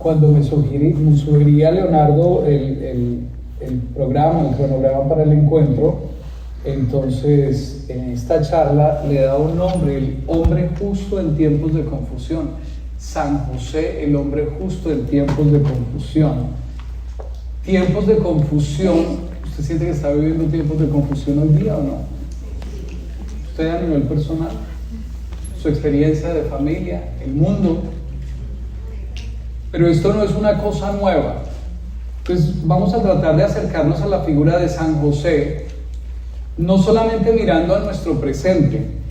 cuando me sugería Leonardo el programa, el cronograma para el encuentro, entonces en esta charla le da un nombre: el hombre justo en tiempos de confusión. San José, el hombre justo en tiempos de confusión. Tiempos de confusión. ¿Usted siente que está viviendo tiempos de confusión hoy día o no? ¿Usted a nivel personal? ¿Su experiencia de familia? ¿El mundo? Pero esto no es una cosa nueva. Entonces vamos a tratar de acercarnos a la figura de San José, no solamente mirando a nuestro presente.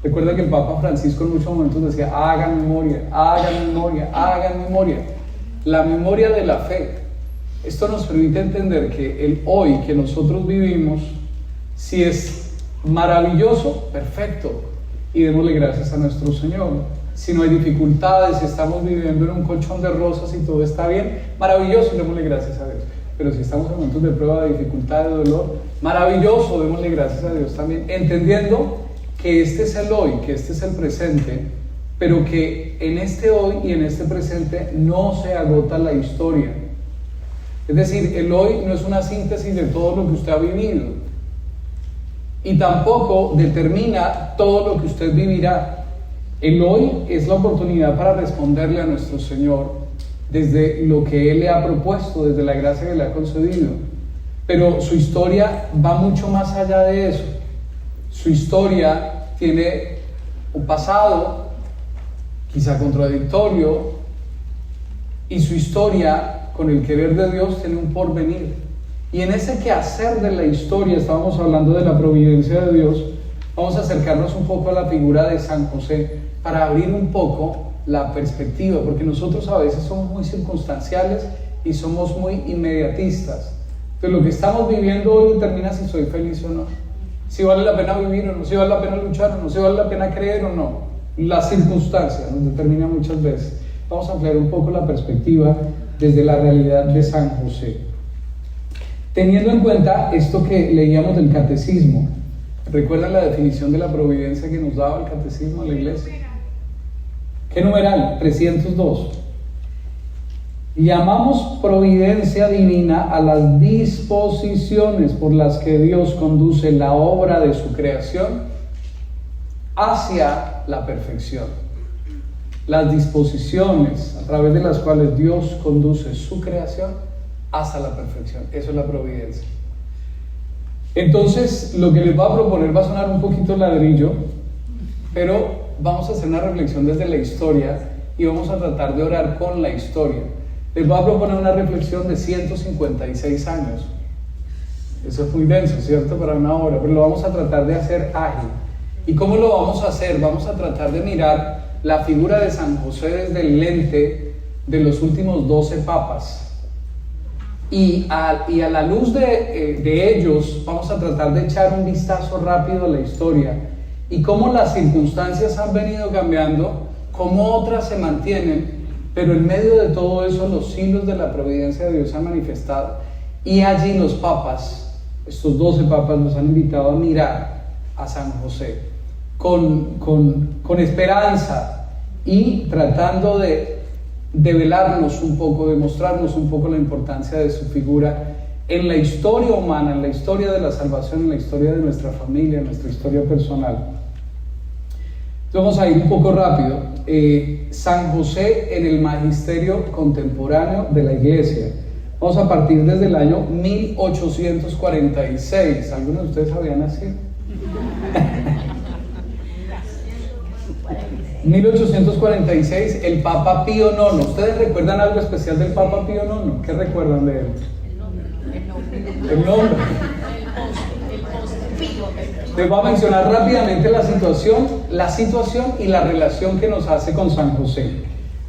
Recuerda que el Papa Francisco en muchos momentos decía: hagan memoria, hagan memoria, hagan memoria. La memoria de la fe. Esto nos permite entender que el hoy que nosotros vivimos, si es maravilloso, perfecto, y démosle gracias a nuestro Señor. Si no hay dificultades, si estamos viviendo en un colchón de rosas y todo está bien, maravilloso, démosle gracias a Dios. Pero si estamos en momentos de prueba, de dificultad, de dolor, maravilloso, démosle gracias a Dios también, entendiendo que este es el hoy, que este es el presente, pero que en este hoy y en este presente no se agota la historia. Es decir, el hoy no es una síntesis de todo lo que usted ha vivido, y tampoco determina todo lo que usted vivirá. El hoy es la oportunidad para responderle a nuestro Señor desde lo que Él le ha propuesto, desde la gracia que le ha concedido. Pero su historia va mucho más allá de eso. Su historia tiene un pasado, quizá contradictorio, y su historia, con el querer de Dios, tiene un porvenir. Y en ese quehacer de la historia, estábamos hablando de la providencia de Dios, vamos a acercarnos un poco a la figura de San José para abrir un poco la perspectiva, porque nosotros a veces somos muy circunstanciales y somos muy inmediatistas. Entonces lo que estamos viviendo hoy determina si soy feliz o no, si vale la pena vivir o no, si vale la pena luchar o no, si vale la pena creer o no. Las circunstancias nos determinan muchas veces. Vamos a ampliar un poco la perspectiva desde la realidad de San José, teniendo en cuenta esto que leíamos del catecismo. ¿Recuerdan la definición de la providencia que nos daba el catecismo de la iglesia? ¿Qué numeral? 302. Llamamos providencia divina a las disposiciones por las que Dios conduce la obra de su creación hacia la perfección. Las disposiciones a través de las cuales Dios conduce su creación hasta la perfección. Eso es la providencia. Entonces, lo que les voy a proponer va a sonar un poquito ladrillo, pero vamos a hacer una reflexión desde la historia y vamos a tratar de orar con la historia. Les voy a proponer una reflexión de 156 años. Eso es muy denso, ¿cierto? Para una hora, pero lo vamos a tratar de hacer ágil. ¿Y cómo lo vamos a hacer? Vamos a tratar de mirar la figura de San José desde el lente de los últimos 12 papas. Y a la luz de ellos vamos a tratar de echar un vistazo rápido a la historia y cómo las circunstancias han venido cambiando, cómo otras se mantienen, pero en medio de todo eso los hilos de la providencia de Dios se han manifestado. Y allí los papas, estos 12 papas, nos han invitado a mirar a San José con esperanza y tratando de develarnos un poco, de mostrarnos un poco la importancia de su figura en la historia humana, en la historia de la salvación, en la historia de nuestra familia, en nuestra historia personal. Entonces vamos a ir un poco rápido. San José en el magisterio contemporáneo de la Iglesia. Vamos a partir desde el año 1846. ¿Algunos de ustedes habían nacido? 1846, el Papa Pío IX. ¿Ustedes recuerdan algo especial del Papa Pío IX? ¿Qué recuerdan de él? El nombre. Les voy a mencionar rápidamente la situación y la relación que nos hace con San José.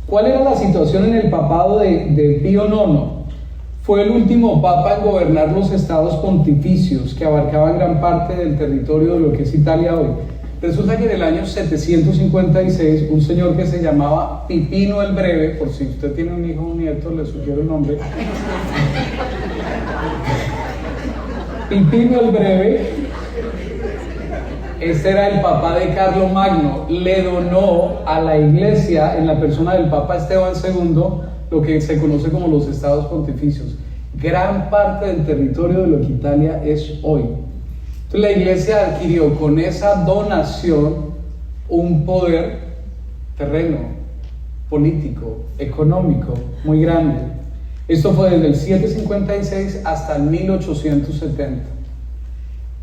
¿Cuál era la situación en el papado de Pío IX? Fue el último papa en gobernar los estados pontificios que abarcaban gran parte del territorio de lo que es Italia hoy. Resulta que en el año 756, un señor que se llamaba Pipino el Breve, por si usted tiene un hijo o un nieto, le sugiero el nombre. Pipino el Breve, este era el papá de Carlomagno, le donó a la iglesia, en la persona del Papa Esteban II, lo que se conoce como los estados pontificios. Gran parte del territorio de lo que Italia es hoy. Entonces la iglesia adquirió con esa donación un poder terreno, político, económico muy grande. Esto fue desde el 756 hasta el 1870.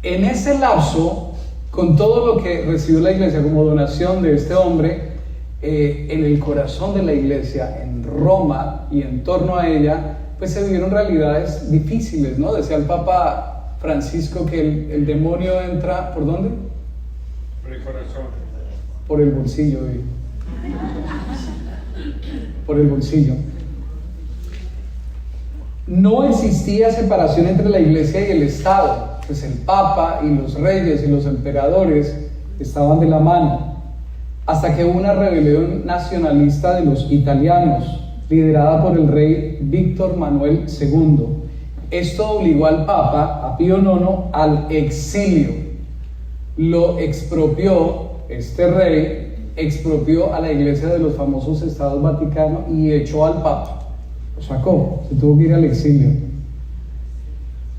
En ese lapso, con todo lo que recibió la iglesia como donación de este hombre, en el corazón de la iglesia, en Roma y en torno a ella, pues se vivieron realidades difíciles, ¿no? Decía el Papa Francisco que el demonio entra, ¿por dónde? Por el corazón. Por el bolsillo, por el bolsillo. No existía separación entre la iglesia y el Estado, pues el Papa y los reyes y los emperadores estaban de la mano, hasta que hubo una rebelión nacionalista de los italianos, liderada por el rey Víctor Manuel II. Esto obligó al Papa, a Pío IX, al exilio. Lo expropió, este rey expropió a la iglesia de los famosos Estados Vaticanos y echó al Papa. Lo sacó, se tuvo que ir al exilio.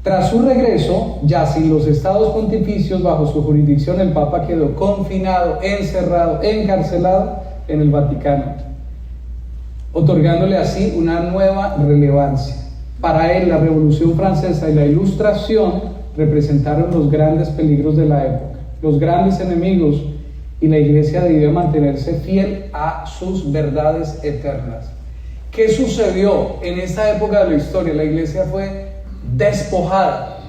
Tras su regreso, ya sin los estados pontificios bajo su jurisdicción, el Papa quedó confinado, encerrado, encarcelado en el Vaticano, otorgándole así una nueva relevancia. Para él, la Revolución Francesa y la Ilustración representaron los grandes peligros de la época, los grandes enemigos, y la iglesia debía mantenerse fiel a sus verdades eternas. ¿Qué sucedió en esta época de la historia? La iglesia fue despojada.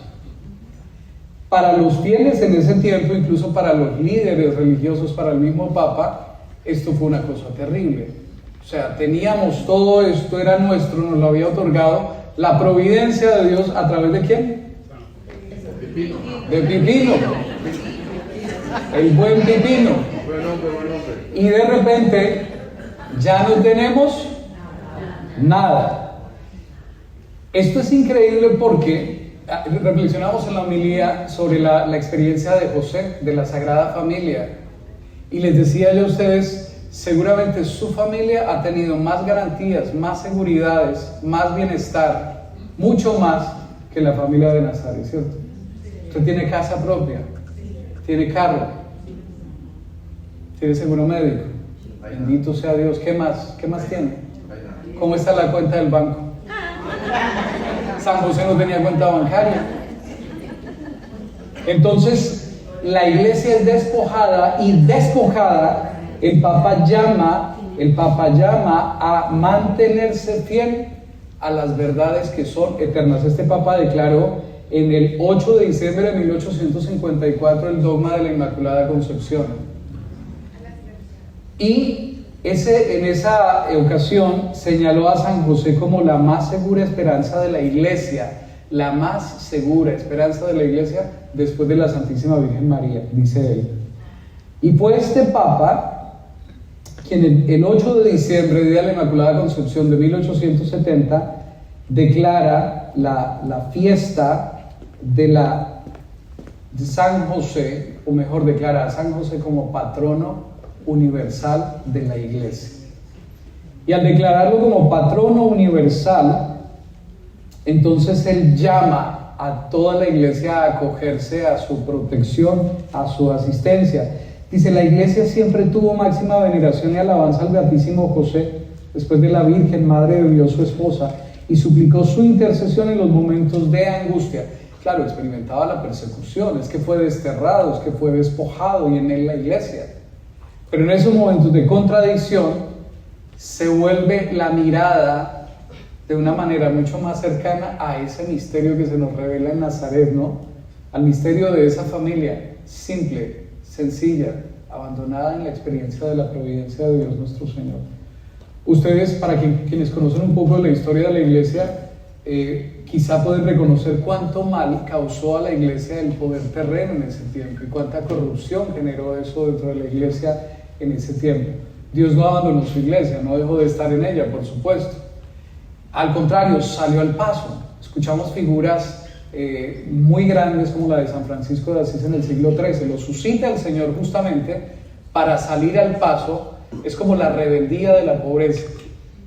Para los fieles en ese tiempo, incluso para los líderes religiosos, para el mismo Papa, esto fue una cosa terrible. O sea, teníamos todo esto, era nuestro, nos lo había otorgado la providencia de Dios. ¿A través de quién? De Pipino, el buen Pipino. Y de repente ya no tenemos nada. Esto es increíble porque reflexionamos en la homilía sobre la experiencia de José, de la Sagrada Familia, y les decía yo a ustedes, seguramente su familia ha tenido más garantías, más seguridades, más bienestar, mucho más que la familia de Nazaret, ¿cierto? Usted tiene casa propia, tiene carro, tiene seguro médico, bendito sea Dios. ¿Qué más? ¿Qué más tiene? ¿Cómo está la cuenta del banco? San José no tenía cuenta bancaria. Entonces la iglesia es despojada, y despojada el Papa llama a mantenerse fiel a las verdades que son eternas. Este Papa declaró en el 8 de diciembre de 1854 el dogma de la Inmaculada Concepción, y en esa ocasión señaló a San José como la más segura esperanza de la iglesia, la más segura esperanza de la iglesia después de la Santísima Virgen María, dice él. Y fue este Papa quien el 8 de diciembre, día de la Inmaculada Concepción de 1870, declara la fiesta de San José, o mejor, declara a San José como patrono universal de la iglesia. Y al declararlo como patrono universal, entonces él llama a toda la iglesia a acogerse a su protección, a su asistencia. Dice: la iglesia siempre tuvo máxima veneración y alabanza al Beatísimo José, después de la Virgen, Madre de Dios, su esposa, y suplicó su intercesión en los momentos de angustia. Claro, experimentaba la persecución, es que fue desterrado, es que fue despojado, y en él la iglesia. Pero en esos momentos de contradicción se vuelve la mirada de una manera mucho más cercana a ese misterio que se nos revela en Nazaret, ¿no? Al misterio de esa familia simple, sencilla, abandonada en la experiencia de la providencia de Dios nuestro Señor. Ustedes, para quienes conocen un poco de la historia de la iglesia, quizá pueden reconocer cuánto mal causó a la iglesia el poder terreno en ese tiempo, y cuánta corrupción generó eso dentro de la iglesia en ese tiempo. Dios no abandonó su iglesia, no dejó de estar en ella, por supuesto. Al contrario, salió al paso. Escuchamos figuras muy grandes como la de San Francisco de Asís en el siglo XIII. Lo suscita el Señor justamente para salir al paso. Es como la rebeldía de la pobreza.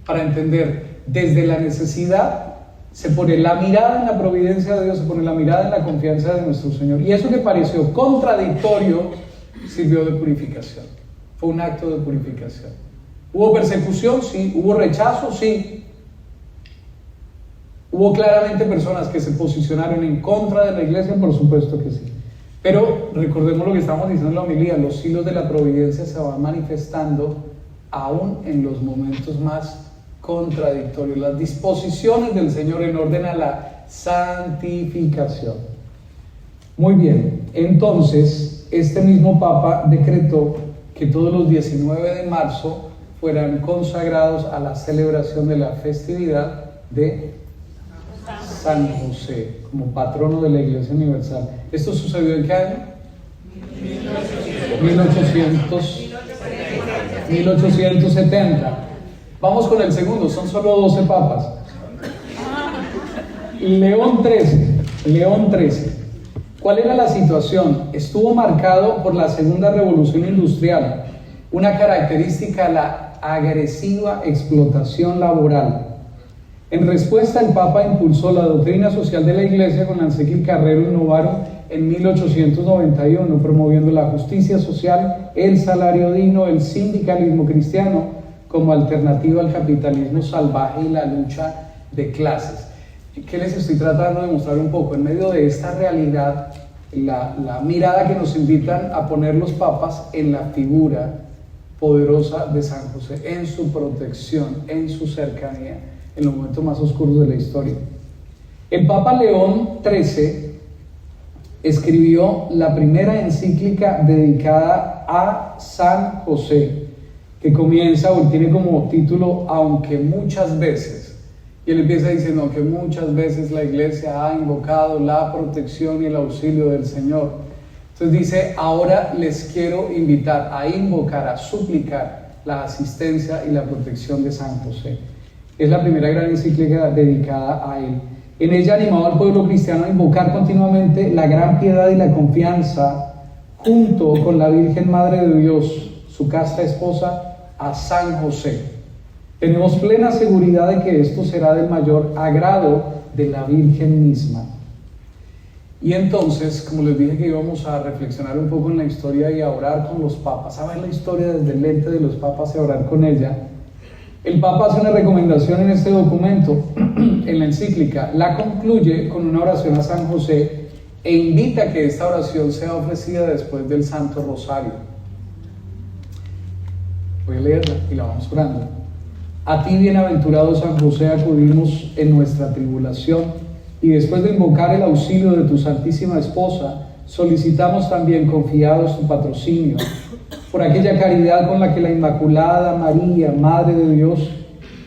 para entender desde la necesidad. Se pone la mirada en la providencia de Dios, se pone la mirada en la confianza de nuestro Señor. Y eso que pareció contradictorio sirvió de purificación. Fue un acto de purificación. ¿Hubo persecución? Sí. ¿Hubo rechazo? Sí. ¿Hubo claramente personas que se posicionaron en contra de la iglesia? Por supuesto que sí. Pero recordemos lo que estamos diciendo en la homilía: los hilos de la providencia se van manifestando aún en los momentos más contradictorios, las disposiciones del Señor en orden a la santificación. Muy bien, entonces este mismo Papa decretó que todos los 19 de marzo fueran consagrados a la celebración de la festividad de San José como patrono de la Iglesia Universal. ¿Esto sucedió en qué año? 1870. Vamos con el segundo, son solo 12 papas. León XIII. ¿Cuál era la situación? Estuvo marcado por la segunda revolución industrial, una característica, la agresiva explotación laboral. En respuesta, el Papa impulsó la doctrina social de la Iglesia con la encíclica Rerum Novarum en 1891, promoviendo la justicia social, el salario digno, el sindicalismo cristiano como alternativa al capitalismo salvaje y la lucha de clases. ¿Qué les estoy tratando de mostrar un poco? En medio de esta realidad, la mirada que nos invitan a poner los papas en la figura poderosa de San José, en su protección, en su cercanía, en los momentos más oscuros de la historia. El Papa León XIII escribió la primera encíclica dedicada a San José, que comienza o tiene como título "Aunque muchas veces", y él empieza diciendo: aunque muchas veces la Iglesia ha invocado la protección y el auxilio del Señor. Entonces dice: ahora les quiero invitar a invocar, a suplicar la asistencia y la protección de San José. Es la primera gran encíclica dedicada a él. En ella animaba al pueblo cristiano a invocar continuamente la gran piedad y la confianza, junto con la Virgen Madre de Dios, su casta esposa, a San José. Tenemos plena seguridad de que esto será del mayor agrado de la Virgen misma. Y entonces, como les dije que íbamos a reflexionar un poco en la historia y a orar con los papas, a ver la historia desde el lente de los papas y a orar con ella, el Papa hace una recomendación en este documento, en la encíclica, la concluye con una oración a San José e invita a que esta oración sea ofrecida después del Santo Rosario. Voy a leerla y la vamos orando. A ti, bienaventurado San José, acudimos en nuestra tribulación, y después de invocar el auxilio de tu Santísima Esposa, solicitamos también confiados tu patrocinio, por aquella caridad con la que la Inmaculada María, Madre de Dios,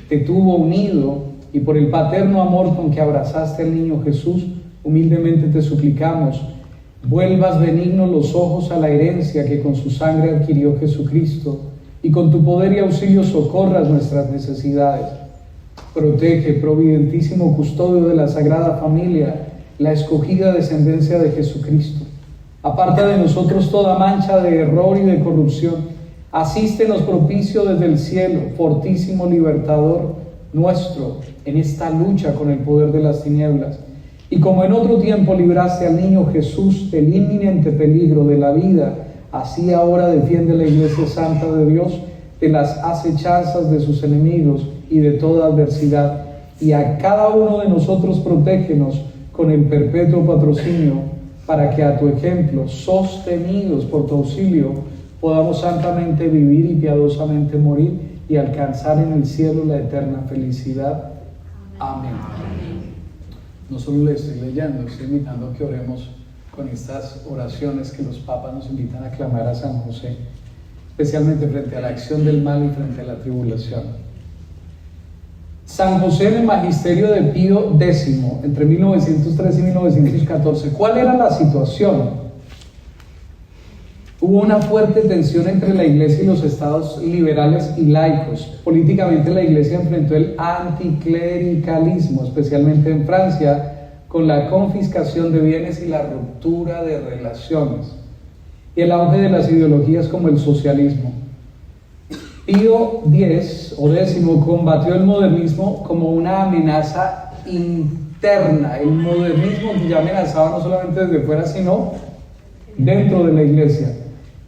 te tuvo unido, y por el paterno amor con que abrazaste al niño Jesús, humildemente te suplicamos, vuelvas benignos los ojos a la herencia que con su sangre adquirió Jesucristo, y con tu poder y auxilio socorras nuestras necesidades. Protege, providentísimo custodio de la Sagrada Familia, la escogida descendencia de Jesucristo. Aparta de nosotros toda mancha de error y de corrupción. Asístenos propicio desde el cielo, fortísimo libertador nuestro, en esta lucha con el poder de las tinieblas. Y como en otro tiempo libraste al niño Jesús del inminente peligro de la vida, así ahora defiende la Iglesia Santa de Dios de las acechanzas de sus enemigos y de toda adversidad. Y a cada uno de nosotros protégenos con el perpetuo patrocinio, para que a tu ejemplo, sostenidos por tu auxilio, podamos santamente vivir y piadosamente morir y alcanzar en el cielo la eterna felicidad. Amén. No solo le estoy leyendo, estoy invitando a que oremos con estas oraciones que los papas nos invitan a clamar a San José, especialmente frente a la acción del mal y frente a la tribulación. San José en el magisterio de Pío X, entre 1913 y 1914, ¿cuál era la situación? Hubo una fuerte tensión entre la Iglesia y los estados liberales y laicos. Políticamente la Iglesia enfrentó el anticlericalismo, especialmente en Francia, con la confiscación de bienes y la ruptura de relaciones, y el auge de las ideologías como el socialismo. Pío X o décimo combatió el modernismo como una amenaza interna. El modernismo que ya amenazaba no solamente desde fuera, sino dentro de la iglesia,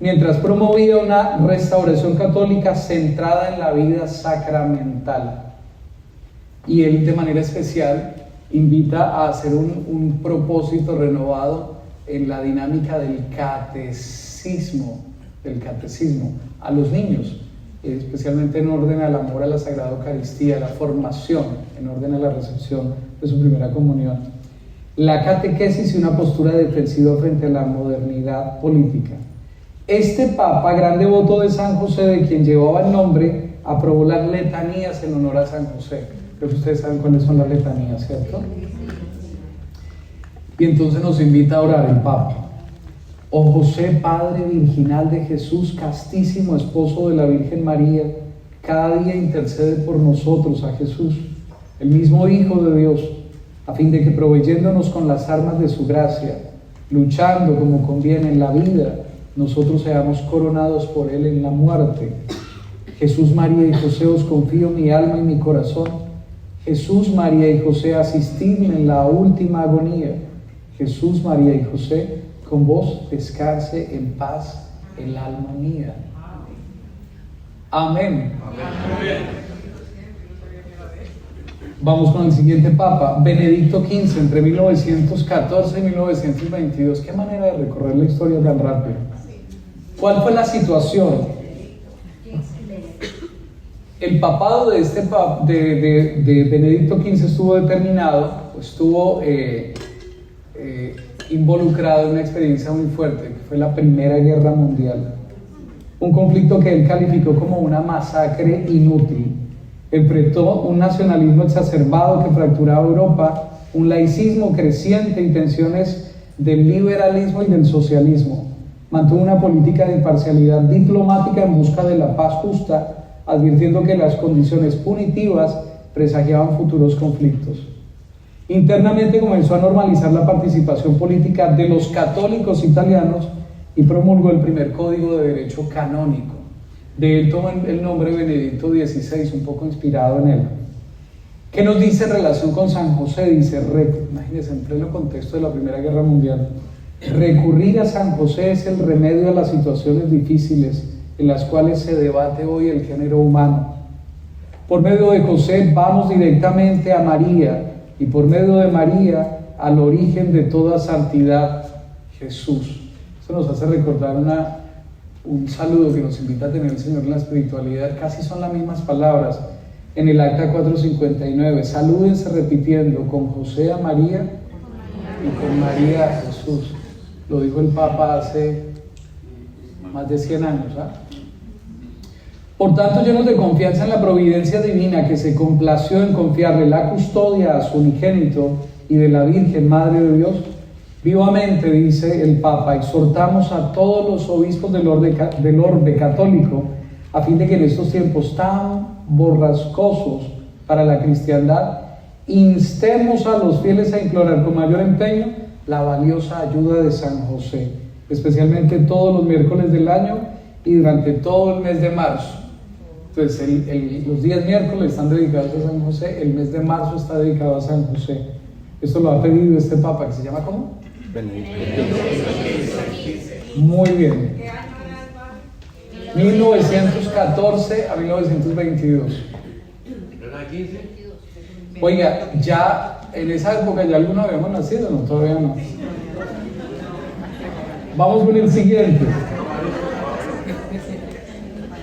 mientras promovía una restauración católica centrada en la vida sacramental. Y él, de manera especial, invita a hacer un propósito renovado en la dinámica del catecismo a los niños, especialmente en orden al amor a la Sagrada Eucaristía, la formación en orden a la recepción de su primera comunión, la catequesis y una postura defensiva frente a la modernidad política. Este Papa, gran devoto de San José, de quien llevaba el nombre, aprobó las letanías en honor a San José. Creo que ustedes saben cuáles son las letanías, ¿cierto? Y entonces nos invita a orar el Papa. Oh José, Padre virginal de Jesús, castísimo esposo de la Virgen María, cada día intercede por nosotros a Jesús, el mismo Hijo de Dios, a fin de que, proveyéndonos con las armas de su gracia, luchando como conviene en la vida, nosotros seamos coronados por Él en la muerte. Jesús, María y José, os confío mi alma y mi corazón. Jesús, María y José, asistidme en la última agonía. Jesús, María y José, con vos descanse en paz el alma mía. Amén. Amén. Vamos con el siguiente Papa, Benedicto XV, entre 1914 y 1922. Qué manera de recorrer la historia tan rápido. ¿Cuál fue la situación? El papado de de Benedicto XV estuvo determinado, estuvo involucrado en una experiencia muy fuerte, que fue la Primera Guerra Mundial. Un conflicto que él calificó como una masacre inútil. Enfrentó un nacionalismo exacerbado que fracturaba Europa, un laicismo creciente y tensiones del liberalismo y del socialismo. Mantuvo una política de imparcialidad diplomática en busca de la paz justa, advirtiendo que las condiciones punitivas presagiaban futuros conflictos. Internamente comenzó a normalizar la participación política de los católicos italianos y promulgó el primer código de derecho canónico. De él toma el nombre Benedicto XVI, un poco inspirado en él. ¿Qué nos dice en relación con San José? Dice, imagínense, en pleno contexto de la Primera Guerra Mundial, recurrir a San José es el remedio a las situaciones difíciles en las cuales se debate hoy el género humano. Por medio de José vamos directamente a María, y por medio de María al origen de toda santidad, Jesús. Eso nos hace recordar un saludo que nos invita a tener el Señor en la espiritualidad. Casi son las mismas palabras en el acta 459. Salúdense repitiendo: con José a María y con María a Jesús. Lo dijo el Papa hace más de 100 años. Por tanto, llenos de confianza en la providencia divina, que se complació en confiarle la custodia a su unigénito y de la Virgen Madre de Dios, vivamente, dice el Papa, exhortamos a todos los obispos del orbe católico, a fin de que en estos tiempos tan borrascosos para la cristiandad, instemos a los fieles a implorar con mayor empeño la valiosa ayuda de San José, especialmente todos los miércoles del año y durante todo el mes de marzo. Entonces, los días miércoles están dedicados a San José, el mes de marzo está dedicado a San José. Esto lo ha pedido este Papa, que se llama ¿cómo? Benedicto. Muy bien. 1914 a 1922. Oiga, ya en esa época ya algunos habíamos nacido, no, todavía no. Vamos con el siguiente.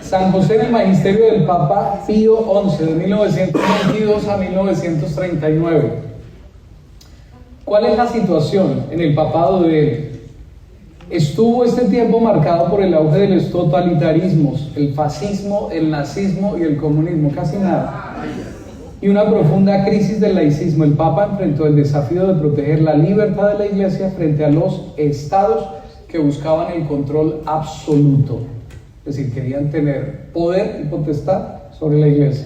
San José en el magisterio del Papa Pío XI, de 1922 a 1939. ¿Cuál es la situación en el papado de él? Estuvo este tiempo marcado por el auge de los totalitarismos, el fascismo, el nazismo y el comunismo, casi nada. Y una profunda crisis del laicismo. El Papa enfrentó el desafío de proteger la libertad de la Iglesia frente a los estados que buscaban el control absoluto. Es decir, querían tener poder y potestad sobre la Iglesia.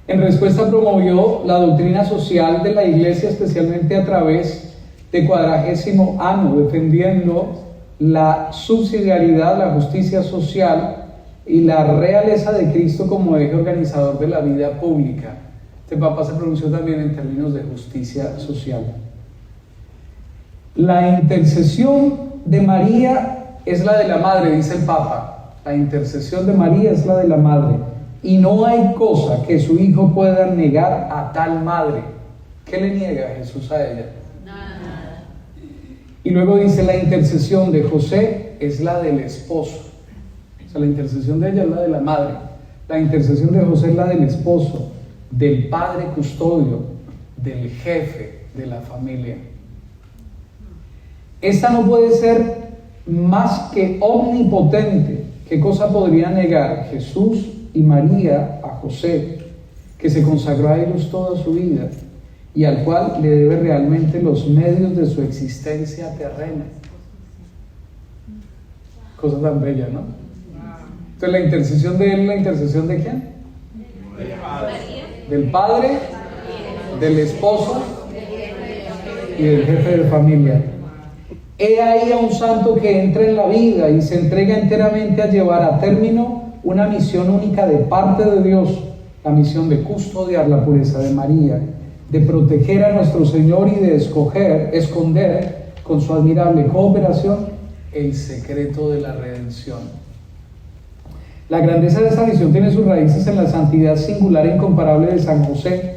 En respuesta promovió la doctrina social de la Iglesia, especialmente a través de Cuadragésimo Anno, defendiendo la subsidiariedad, la justicia social, y la realeza de Cristo como eje organizador de la vida pública. Este Papa se pronunció también en términos de justicia social. La intercesión de María es la de la Madre, dice el Papa. La intercesión de María es la de la Madre. Y no hay cosa que su Hijo pueda negar a tal Madre. ¿Qué le niega Jesús a ella? Nada. Y luego dice, la intercesión de José es la del esposo. O sea, la intercesión de ella es la de la Madre. La intercesión de José es la del esposo, del padre custodio, del jefe de la familia. Esta no puede ser más que omnipotente. ¿Qué cosa podría negar Jesús y María a José, que se consagró a ellos toda su vida y al cual le debe realmente los medios de su existencia terrena? Cosa tan bella, ¿no? Entonces la intercesión de él, ¿la intercesión de quién? Del padre, del esposo y del jefe de familia. He ahí a un santo que entra en la vida y se entrega enteramente a llevar a término una misión única de parte de Dios, la misión de custodiar la pureza de María, de proteger a nuestro Señor y de esconder con su admirable cooperación el secreto de la redención. La grandeza de esta misión tiene sus raíces en la santidad singular e incomparable de San José,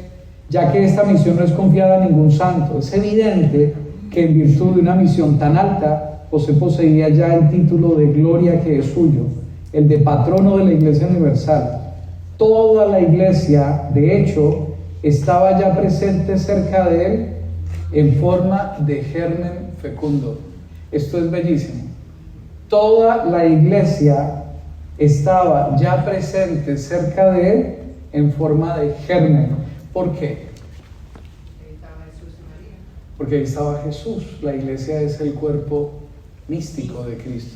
ya que esta misión no es confiada a ningún santo. Es evidente que en virtud de una misión tan alta, José poseía ya el título de gloria que es suyo, el de patrono de la Iglesia Universal. Toda la Iglesia, de hecho, estaba ya presente cerca de él en forma de germen fecundo. Esto es bellísimo. Toda la Iglesia estaba ya presente cerca de él en forma de germen. ¿Por qué? Porque ahí estaba Jesús. La iglesia es el cuerpo místico de Cristo.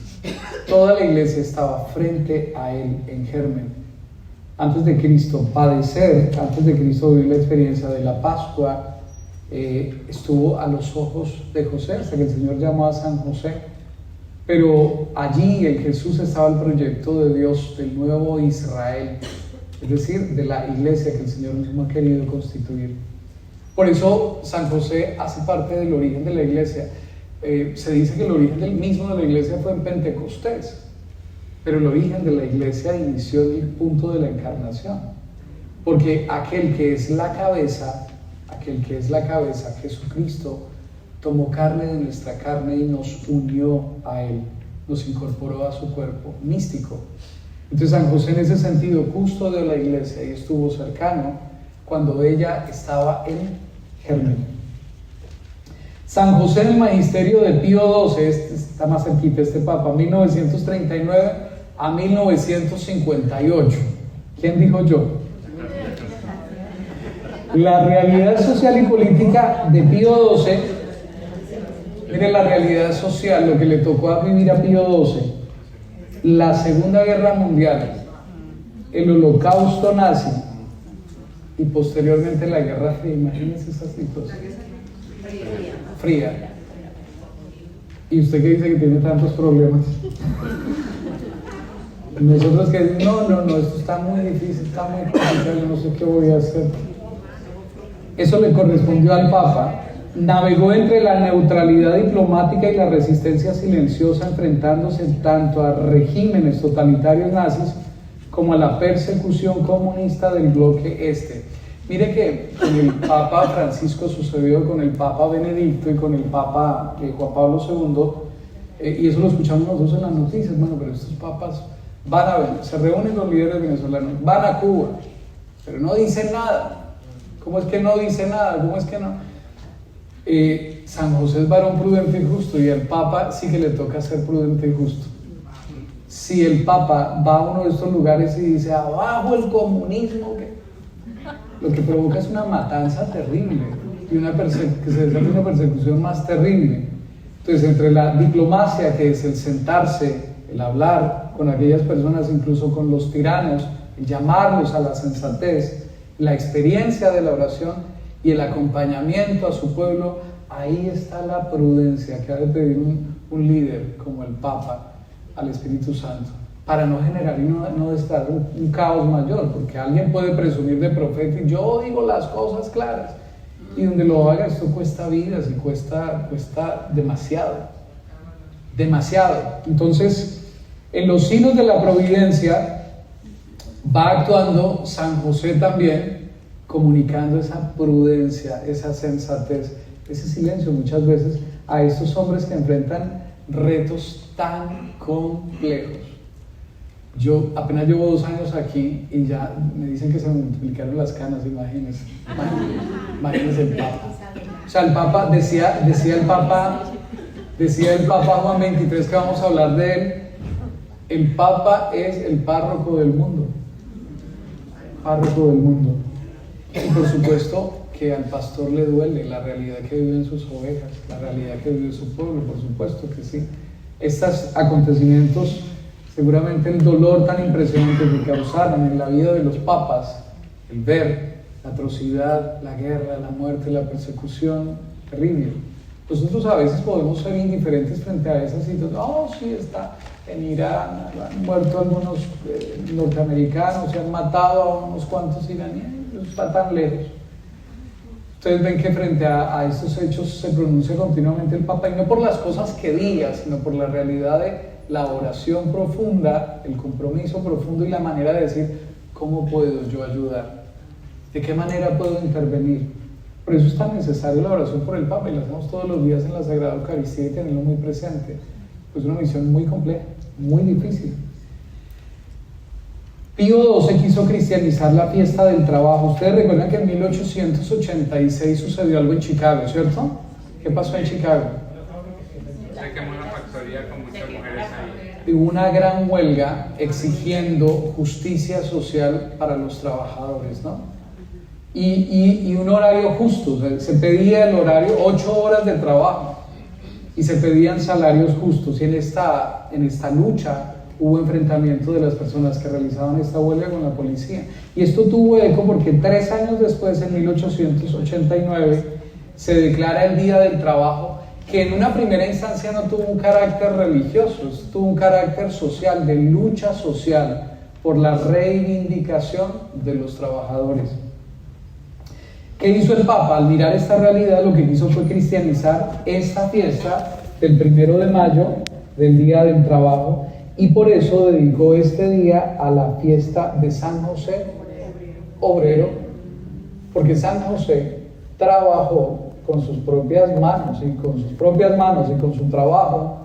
Toda la iglesia estaba frente a él en germen. Antes de Cristo padecer, antes de Cristo vivir la experiencia de la Pascua, estuvo a los ojos de José, hasta que el Señor llamó a San José. Pero allí en Jesús estaba el proyecto de Dios del nuevo Israel, es decir, de la iglesia que el Señor mismo ha querido constituir. Por eso San José hace parte del origen de la iglesia. Se dice que el origen mismo de la iglesia fue en Pentecostés, pero el origen de la iglesia inició en el punto de la encarnación, porque aquel que es la cabeza, Jesucristo, tomó carne de nuestra carne y nos unió a él, nos incorporó a su cuerpo místico. Entonces San José en ese sentido custodio de la iglesia y estuvo cercano cuando ella estaba en germen. San José en el magisterio de Pío XII, está más cerquita este Papa, 1939 a 1958. ¿Quién dijo yo? La realidad social y política de Pío XII. Mire la realidad social, lo que le tocó a vivir a Pío XII: la Segunda Guerra Mundial, el Holocausto nazi y posteriormente la Guerra Fría. Imagínense esas cosas. Fría. ¿Y usted qué dice que tiene tantos problemas? Nosotros que decimos, no, esto está muy difícil, está muy complicado, yo no sé qué voy a hacer. Eso le correspondió al Papa. Navegó entre la neutralidad diplomática y la resistencia silenciosa, enfrentándose tanto a regímenes totalitarios nazis como a la persecución comunista del bloque este. Mire que con el Papa Francisco sucedió, con el Papa Benedicto y con el Papa Juan Pablo II, y eso lo escuchamos nosotros en las noticias. Bueno, pero estos papas van a ver, se reúnen los líderes venezolanos, van a Cuba, pero no dicen nada. ¿Cómo es que no dice nada? ¿Cómo es que no? San José es varón prudente y justo, y al Papa sí que le toca ser prudente y justo. Si el Papa va a uno de estos lugares y dice abajo el comunismo, lo que provoca es una matanza terrible y que se desata una persecución más terrible. Entonces, entre la diplomacia, que es el sentarse, el hablar con aquellas personas, incluso con los tiranos, el llamarlos a la sensatez, la experiencia de la oración y el acompañamiento a su pueblo, ahí está la prudencia que ha de pedir un líder como el Papa al Espíritu Santo. para no generar y no estar un caos mayor, porque alguien puede presumir de profeta y yo digo las cosas claras, y donde lo haga esto cuesta vidas y cuesta demasiado. Entonces, en los signos de la providencia va actuando San José también, comunicando esa prudencia, esa sensatez, ese silencio muchas veces a estos hombres que enfrentan retos tan complejos. Yo apenas llevo 2 años aquí y ya me dicen que se me multiplicaron las canas, imagínense el Papa. O sea, el Papa, decía el Papa Juan 23, que vamos a hablar de él, el Papa es el párroco del mundo. Y por supuesto que al pastor le duele la realidad que viven sus ovejas, la realidad que vive su pueblo, por supuesto que sí. Estos acontecimientos, seguramente el dolor tan impresionante que causaron en la vida de los papas, el ver la atrocidad, la guerra, la muerte, la persecución, terrible. Nosotros a veces podemos ser indiferentes frente a esas situaciones. Oh, sí, está en Irán, han muerto algunos norteamericanos, se han matado a unos cuantos iraníes, está tan lejos. Ustedes ven que frente a estos hechos se pronuncia continuamente el Papa, y no por las cosas que diga, sino por la realidad de la oración profunda, el compromiso profundo y la manera de decir, ¿cómo puedo yo ayudar? ¿De qué manera puedo intervenir? Por eso es tan necesaria la oración por el Papa, y la hacemos todos los días en la Sagrada Eucaristía y tenerlo muy presente. Es una misión muy compleja, muy difícil. Pío XII quiso cristianizar la fiesta del trabajo. Ustedes recuerdan que en 1886 sucedió algo en Chicago, ¿cierto? ¿Qué pasó en Chicago? Se quemó una factoría con muchas mujeres ahí. Hubo una gran huelga exigiendo justicia social para los trabajadores, ¿no? Y un horario justo. O sea, se pedía el horario, 8 horas de trabajo, y se pedían salarios justos. Y en esta lucha hubo enfrentamiento de las personas que realizaban esta huelga con la policía. Y esto tuvo eco porque 3 años después, en 1889, se declara el Día del Trabajo, que en una primera instancia no tuvo un carácter religioso, tuvo un carácter social, de lucha social por la reivindicación de los trabajadores. ¿Qué hizo el Papa? Al mirar esta realidad, lo que hizo fue cristianizar esta fiesta del 1 de mayo, del Día del Trabajo, y por eso dedicó este día a la fiesta de San José Obrero, porque San José trabajó con sus propias manos y con su trabajo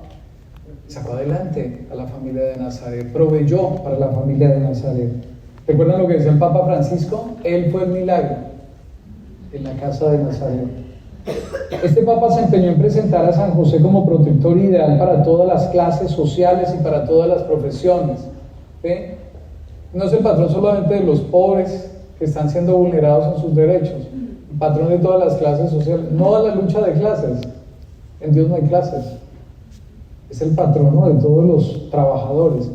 sacó adelante a la familia de Nazaret, proveyó para la familia de Nazaret. ¿Recuerdan lo que decía el Papa Francisco? Él fue el milagro en la casa de Nazaret. Este Papa se empeñó en presentar a San José como protector ideal para todas las clases sociales y para todas las profesiones. ¿Sí? No es el patrón solamente de los pobres que están siendo vulnerados en sus derechos, el patrón de todas las clases sociales. No a la lucha de clases, en Dios no hay clases. Es el patrono de todos los trabajadores.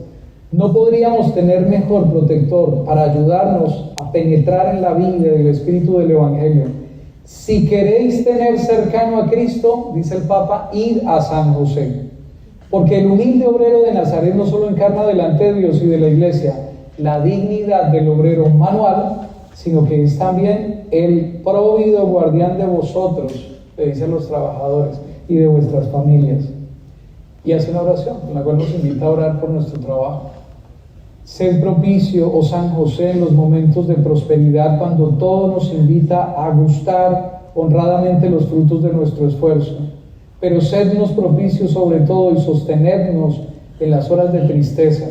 No podríamos tener mejor protector para ayudarnos a penetrar en la vida y el espíritu del Evangelio. Si queréis tener cercano a Cristo, dice el Papa, id a San José, porque el humilde obrero de Nazaret no solo encarna delante de Dios y de la Iglesia la dignidad del obrero manual, sino que es también el próvido guardián de vosotros, le dice a los trabajadores, y de vuestras familias. Y hace una oración, en la cual nos invita a orar por nuestro trabajo. Sed propicio, oh San José, en los momentos de prosperidad, cuando todo nos invita a gustar honradamente los frutos de nuestro esfuerzo. Pero sednos propicios sobre todo y sostenernos en las horas de tristeza,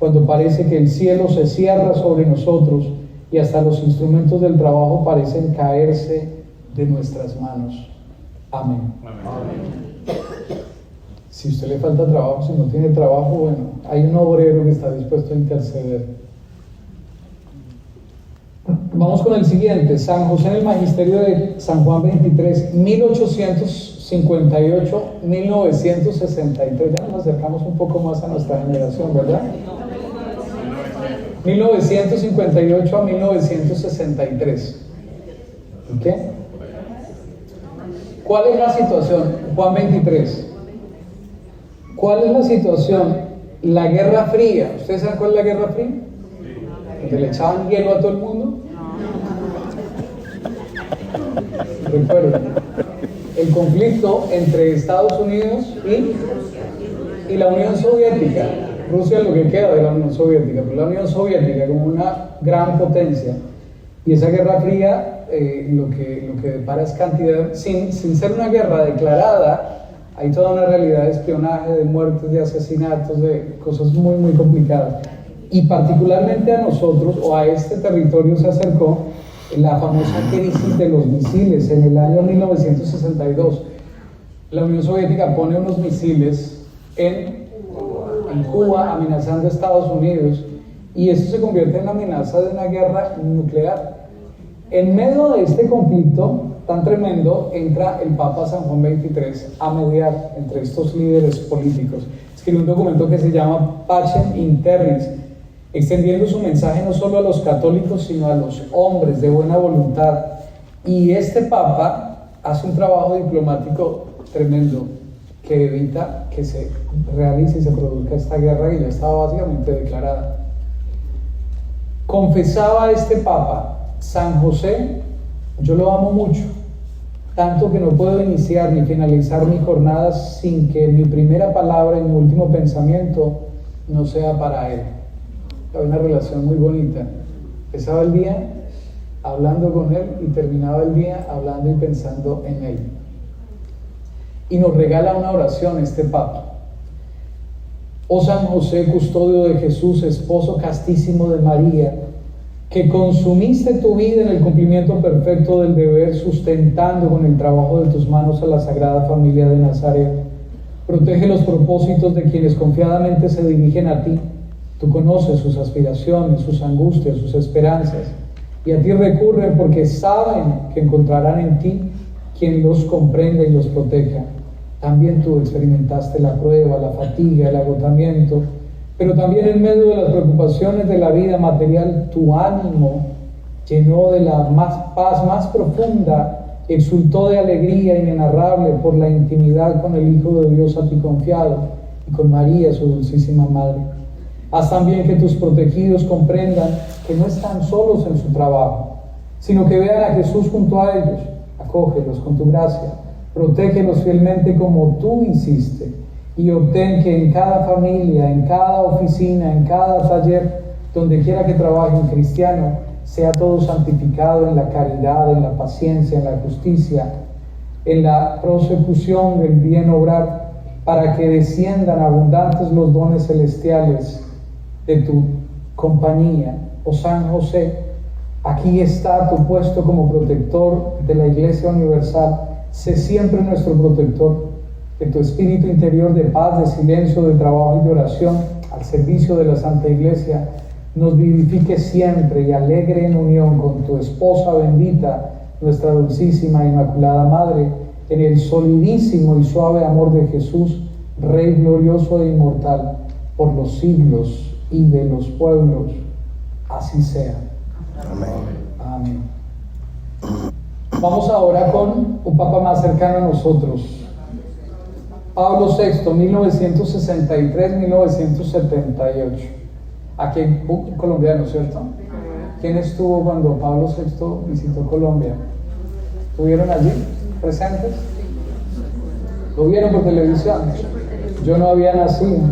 cuando parece que el cielo se cierra sobre nosotros y hasta los instrumentos del trabajo parecen caerse de nuestras manos. Amén. Amén. Si a usted le falta trabajo, si no tiene trabajo, bueno, hay un obrero que está dispuesto a interceder. Vamos con el siguiente. San José en el Magisterio de San Juan 23, 1858-1963. Ya nos acercamos un poco más a nuestra generación, ¿verdad? 1958 a 1963. ¿Qué? ¿Cuál es la situación? Juan 23. ¿Cuál es la situación La Guerra Fría, ¿ustedes saben cuál es la Guerra Fría? Donde le echaban hielo a todo el mundo. Recuerden, el conflicto entre Estados Unidos y la Unión Soviética. Rusia es lo que queda de la Unión Soviética, pero la Unión Soviética como una gran potencia. Y esa Guerra Fría, lo que depara es cantidad, sin ser una guerra declarada, hay toda una realidad de espionaje, de muertes, de asesinatos, de cosas muy, muy complicadas. Y particularmente a nosotros, o a este territorio, se acercó la famosa crisis de los misiles en el año 1962. La Unión Soviética pone unos misiles en Cuba, amenazando a Estados Unidos, y esto se convierte en la amenaza de una guerra nuclear. En medio de este conflicto tan tremendo, entra el Papa San Juan XXIII a mediar entre estos líderes políticos. Escribe un documento que se llama Pacem in Terris, extendiendo su mensaje no solo a los católicos, sino a los hombres de buena voluntad. Y este Papa hace un trabajo diplomático tremendo que evita que se realice y se produzca esta guerra que ya estaba básicamente declarada. Confesaba este Papa: San José, yo lo amo mucho, tanto que no puedo iniciar ni finalizar mi jornada sin que mi primera palabra y mi último pensamiento no sea para él. Hay una relación muy bonita. Empezaba el día hablando con él y terminaba el día hablando y pensando en él. Y nos regala una oración este Papa. Oh San José, custodio de Jesús, esposo castísimo de María, que consumiste tu vida en el cumplimiento perfecto del deber, sustentando con el trabajo de tus manos a la Sagrada Familia de Nazaret. Protege los propósitos de quienes confiadamente se dirigen a ti. Tú conoces sus aspiraciones, sus angustias, sus esperanzas, y a ti recurren porque saben que encontrarán en ti quien los comprenda y los proteja. También tú experimentaste la prueba, la fatiga, el agotamiento, pero también en medio de las preocupaciones de la vida material, tu ánimo llenó de la paz más profunda, exultó de alegría inenarrable por la intimidad con el Hijo de Dios a ti confiado y con María, su dulcísima Madre. Haz también que tus protegidos comprendan que no están solos en su trabajo, sino que vean a Jesús junto a ellos. Acógelos con tu gracia, protégelos fielmente como tú hiciste, y obtén que en cada familia, en cada oficina, en cada taller, donde quiera que trabaje un cristiano, sea todo santificado en la caridad, en la paciencia, en la justicia, en la prosecución del bien obrar, para que desciendan abundantes los dones celestiales de tu compañía. Oh San José, aquí está tu puesto como protector de la Iglesia Universal. Sé siempre nuestro protector. Que tu espíritu interior de paz, de silencio, de trabajo y de oración al servicio de la Santa Iglesia nos vivifique siempre y alegre en unión con tu esposa bendita, nuestra dulcísima e inmaculada Madre, en el solidísimo y suave amor de Jesús, Rey glorioso e inmortal, por los siglos y de los pueblos. Así sea. Amén. Amén. Vamos ahora con un Papa más cercano a nosotros. Pablo VI, 1963-1978. Aquí hay colombianos, ¿cierto? ¿Quién estuvo cuando Pablo VI visitó Colombia? ¿Estuvieron allí presentes? ¿Lo vieron por televisión? Yo no había nacido.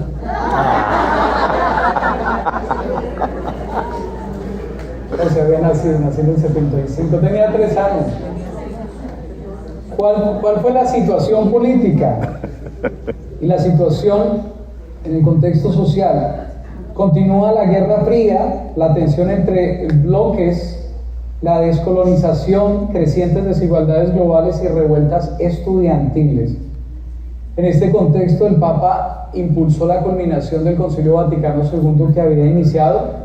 No se había nacido, nací en el 75, tenía 3 años. ¿Cuál fue la situación política? Y la situación en el contexto social. Continúa la Guerra Fría, la tensión entre bloques, la descolonización, crecientes desigualdades globales y revueltas estudiantiles. En este contexto, el Papa impulsó la culminación del Concilio Vaticano II que había iniciado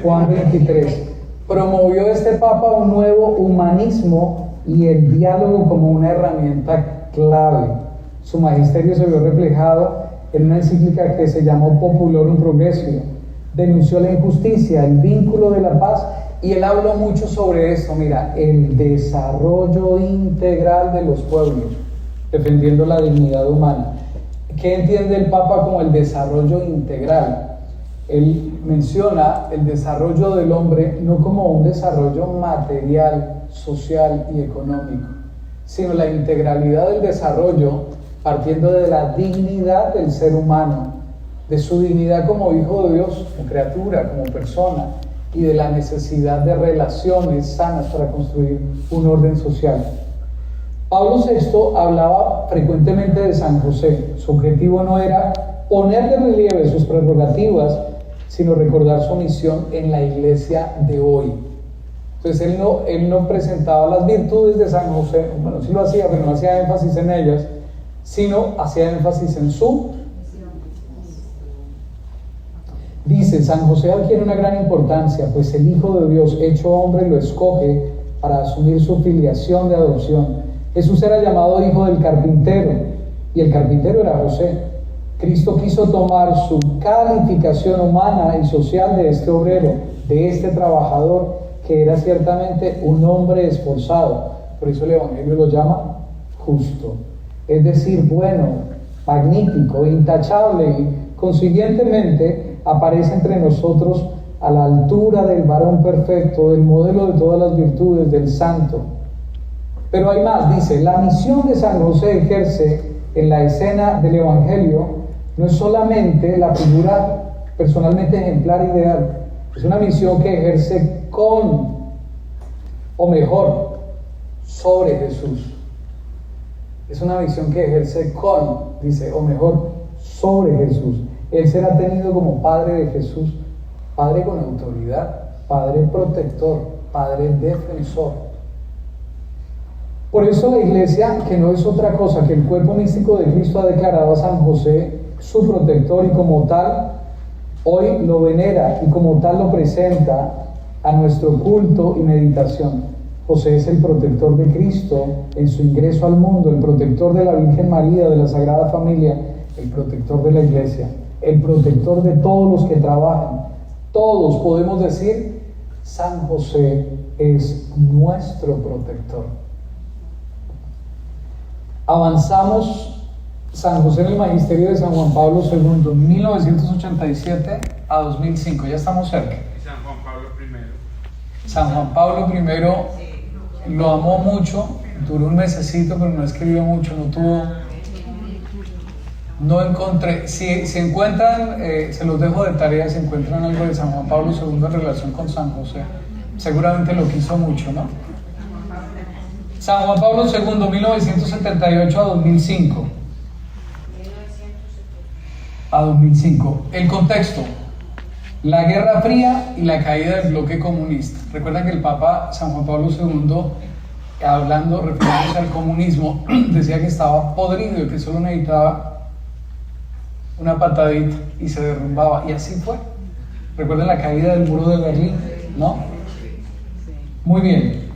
Juan XXIII. Promovió este Papa un nuevo humanismo y el diálogo como una herramienta clave. Su magisterio se vio reflejado en una encíclica que se llamó Populorum Progressio. Denunció la injusticia, el vínculo de la paz, y él habló mucho sobre esto, mira, el desarrollo integral de los pueblos, defendiendo la dignidad humana. ¿Qué entiende el Papa como el desarrollo integral? Él menciona el desarrollo del hombre no como un desarrollo material, social y económico, sino la integralidad del desarrollo partiendo de la dignidad del ser humano, de su dignidad como hijo de Dios, como criatura, como persona, y de la necesidad de relaciones sanas para construir un orden social. Pablo VI hablaba frecuentemente de San José. Su objetivo no era poner de relieve sus prerrogativas, sino recordar su misión en la iglesia de hoy. Entonces él no presentaba las virtudes de San José, bueno, sí lo hacía, pero no hacía énfasis en ellas, sino hacía énfasis en su Dice, San José adquiere una gran importancia, pues el Hijo de Dios, hecho hombre, lo escoge para asumir su filiación de adopción. Jesús era llamado hijo del carpintero, y el carpintero era José. Cristo quiso tomar su calificación humana y social de este obrero, de este trabajador, que era ciertamente un hombre esforzado. Por eso el Evangelio lo llama justo. Es decir, bueno, magnífico, intachable, y consiguientemente aparece entre nosotros a la altura del varón perfecto, del modelo de todas las virtudes, del santo. Pero hay más, dice, la misión de San José ejerce en la escena del Evangelio no es solamente la figura personalmente ejemplar ideal, es una misión que ejerce con, o mejor, sobre Jesús. Es una misión que ejerce con, dice, o mejor, sobre Jesús. Él será tenido como Padre de Jesús, Padre con autoridad, Padre protector, Padre defensor. Por eso la Iglesia, que no es otra cosa que el cuerpo místico de Cristo, ha declarado a San José su protector, y como tal, hoy lo venera y como tal lo presenta a nuestro culto y meditación. José es el protector de Cristo en su ingreso al mundo, el protector de la Virgen María, de la Sagrada Familia, el protector de la Iglesia, el protector de todos los que trabajan. Todos podemos decir, San José es nuestro protector. Avanzamos. San José en el magisterio de San Juan Pablo II, 1987 a 2005, ya estamos cerca. Y San Juan Pablo I. San Juan Pablo I lo amó mucho, duró un mesecito, pero no escribió mucho, no encontré. Si encuentran, se los dejo de tarea, si encuentran algo de San Juan Pablo II en relación con San José, seguramente lo quiso mucho, ¿no? San Juan Pablo II, 1978 a 2005. El contexto: la Guerra Fría y la caída del bloque comunista. Recuerdan que el Papa San Juan Pablo II, refiriéndose al comunismo, decía que estaba podrido y que solo necesitaba una patadita y se derrumbaba, y así fue. Recuerden la caída del muro de Berlín, ¿no? Muy bien.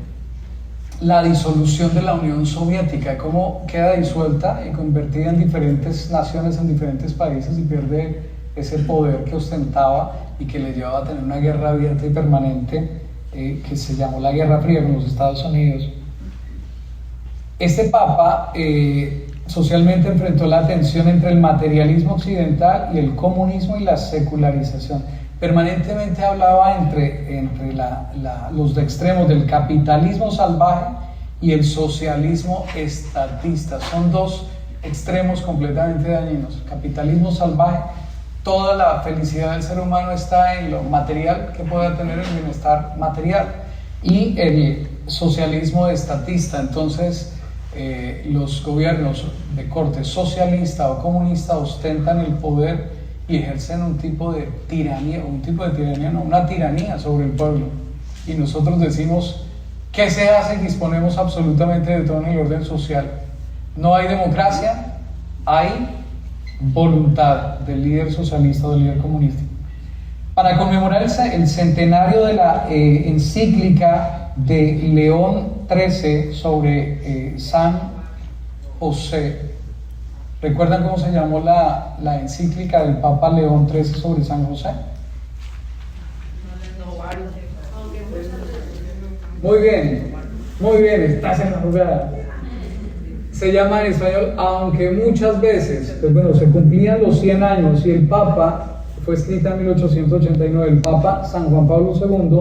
La disolución de la Unión Soviética, cómo queda disuelta y convertida en diferentes naciones, en diferentes países, y pierde ese poder que ostentaba y que le llevaba a tener una guerra abierta y permanente, que se llamó la Guerra Fría con los Estados Unidos. Este Papa socialmente enfrentó la tensión entre el materialismo occidental y el comunismo y la secularización. Permanentemente hablaba entre los extremos del capitalismo salvaje y el socialismo estatista. Son dos extremos completamente dañinos. Capitalismo salvaje, toda la felicidad del ser humano está en lo material que pueda tener el bienestar material, y el socialismo estatista. Entonces los gobiernos de corte socialista o comunista ostentan el poder y ejercen una tiranía sobre el pueblo. Y nosotros decimos, ¿qué se hace? Disponemos absolutamente de todo en el orden social. No hay democracia, hay voluntad del líder socialista o del líder comunista. Para conmemorar el centenario de la encíclica de León XIII sobre San José, ¿recuerdan cómo se llamó la encíclica del Papa León XIII sobre San José? Muy bien, estás en la jugada. se llama en español Aunque muchas veces. Pues bueno, se cumplían los 100 años y el Papa, fue escrita en 1889, el Papa San Juan Pablo II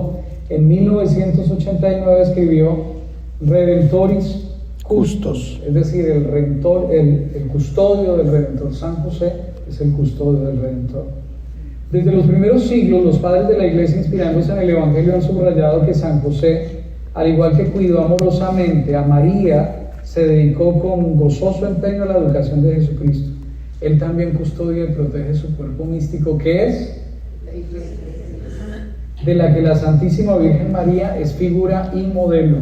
en 1989 escribió Redentoris Custos, es decir, el custodio del Redentor. San José es el custodio del Redentor. Desde los primeros siglos, los padres de la Iglesia, inspirándose en el Evangelio, han subrayado que San José, al igual que cuidó amorosamente a María, se dedicó con gozoso empeño a la educación de Jesucristo. Él también custodia y protege su cuerpo místico, que es de la que la Santísima Virgen María es figura y modelo.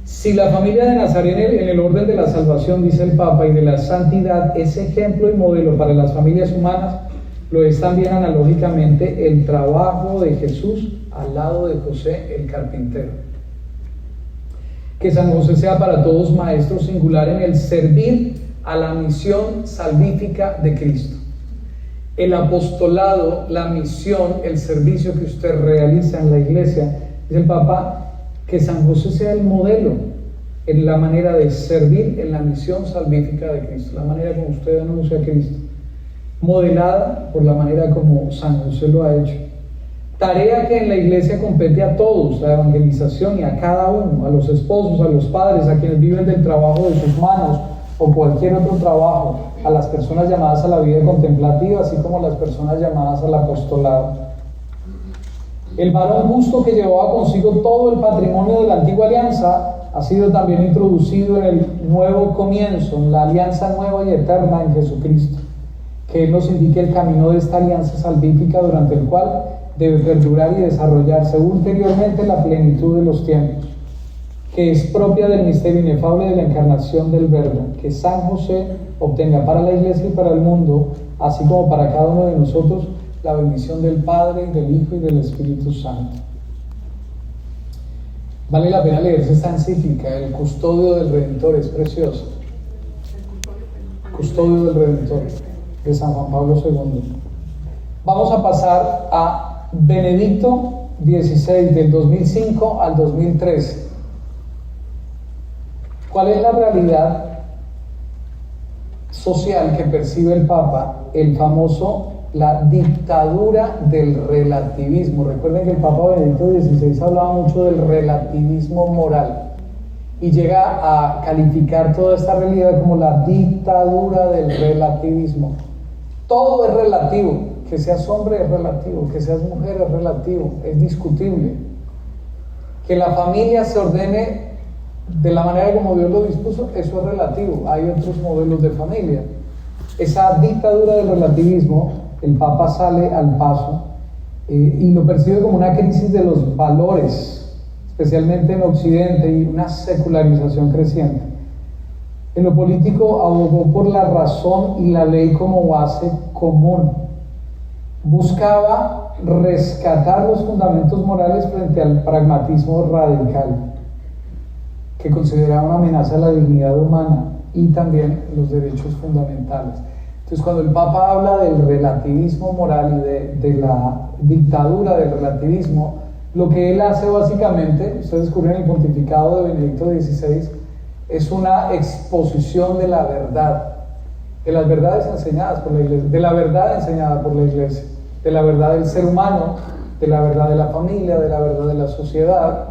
Si la familia de Nazaret en el orden de la salvación, dice el Papa, y de la santidad es ejemplo y modelo para las familias humanas, lo es también analógicamente el trabajo de Jesús al lado de José el carpintero. Que San José sea para todos maestro singular en el servir a la misión salvífica de Cristo. El apostolado, la misión, el servicio que usted realiza en la iglesia, dice el Papa, que San José sea el modelo en la manera de servir en la misión salvífica de Cristo, la manera como usted anuncia a Cristo, modelada por la manera como San José lo ha hecho. Tarea que en la iglesia compete a todos, la evangelización, y a cada uno, a los esposos, a los padres, a quienes viven del trabajo de sus manos o cualquier otro trabajo, a las personas llamadas a la vida contemplativa, así como a las personas llamadas al apostolado. El varón justo que llevaba consigo todo el patrimonio de la antigua alianza ha sido también introducido en el nuevo comienzo, en la alianza nueva y eterna en Jesucristo, que Él nos indique el camino de esta alianza salvífica durante el cual debe perdurar y desarrollarse ulteriormente la plenitud de los tiempos, que es propia del misterio inefable de la encarnación del Verbo, que San José obtenga para la Iglesia y para el mundo, así como para cada uno de nosotros, la bendición del Padre, del Hijo y del Espíritu Santo. Vale la pena leerse esta encíclica, el Custodio del Redentor, es precioso. Custodio del Redentor, de San Juan Pablo II. Vamos a pasar a Benedicto XVI, del 2005 al 2013. ¿Cuál es la realidad social que percibe el Papa? La dictadura del relativismo. Recuerden que el Papa Benedicto XVI hablaba mucho del relativismo moral y llega a calificar toda esta realidad como la dictadura del relativismo. Todo es relativo, que seas hombre es relativo, que seas mujer es relativo, es discutible. Que la familia se ordene de la manera como Dios lo dispuso, eso es relativo, hay otros modelos de familia. Esa dictadura del relativismo, el Papa sale al paso y lo percibe como una crisis de los valores, especialmente en Occidente, y una secularización creciente. En lo político abogó por la razón y la ley como base común. Buscaba rescatar los fundamentos morales frente al pragmatismo radical, que consideraba una amenaza a la dignidad humana y también los derechos fundamentales. Entonces, cuando el Papa habla del relativismo moral y de la dictadura del relativismo, lo que él hace básicamente, ustedes descubren el pontificado de Benedicto XVI, es una exposición de la verdad, de las verdades enseñadas por la Iglesia, de la verdad enseñada por la Iglesia, de la verdad del ser humano, de la verdad de la familia, de la verdad de la sociedad,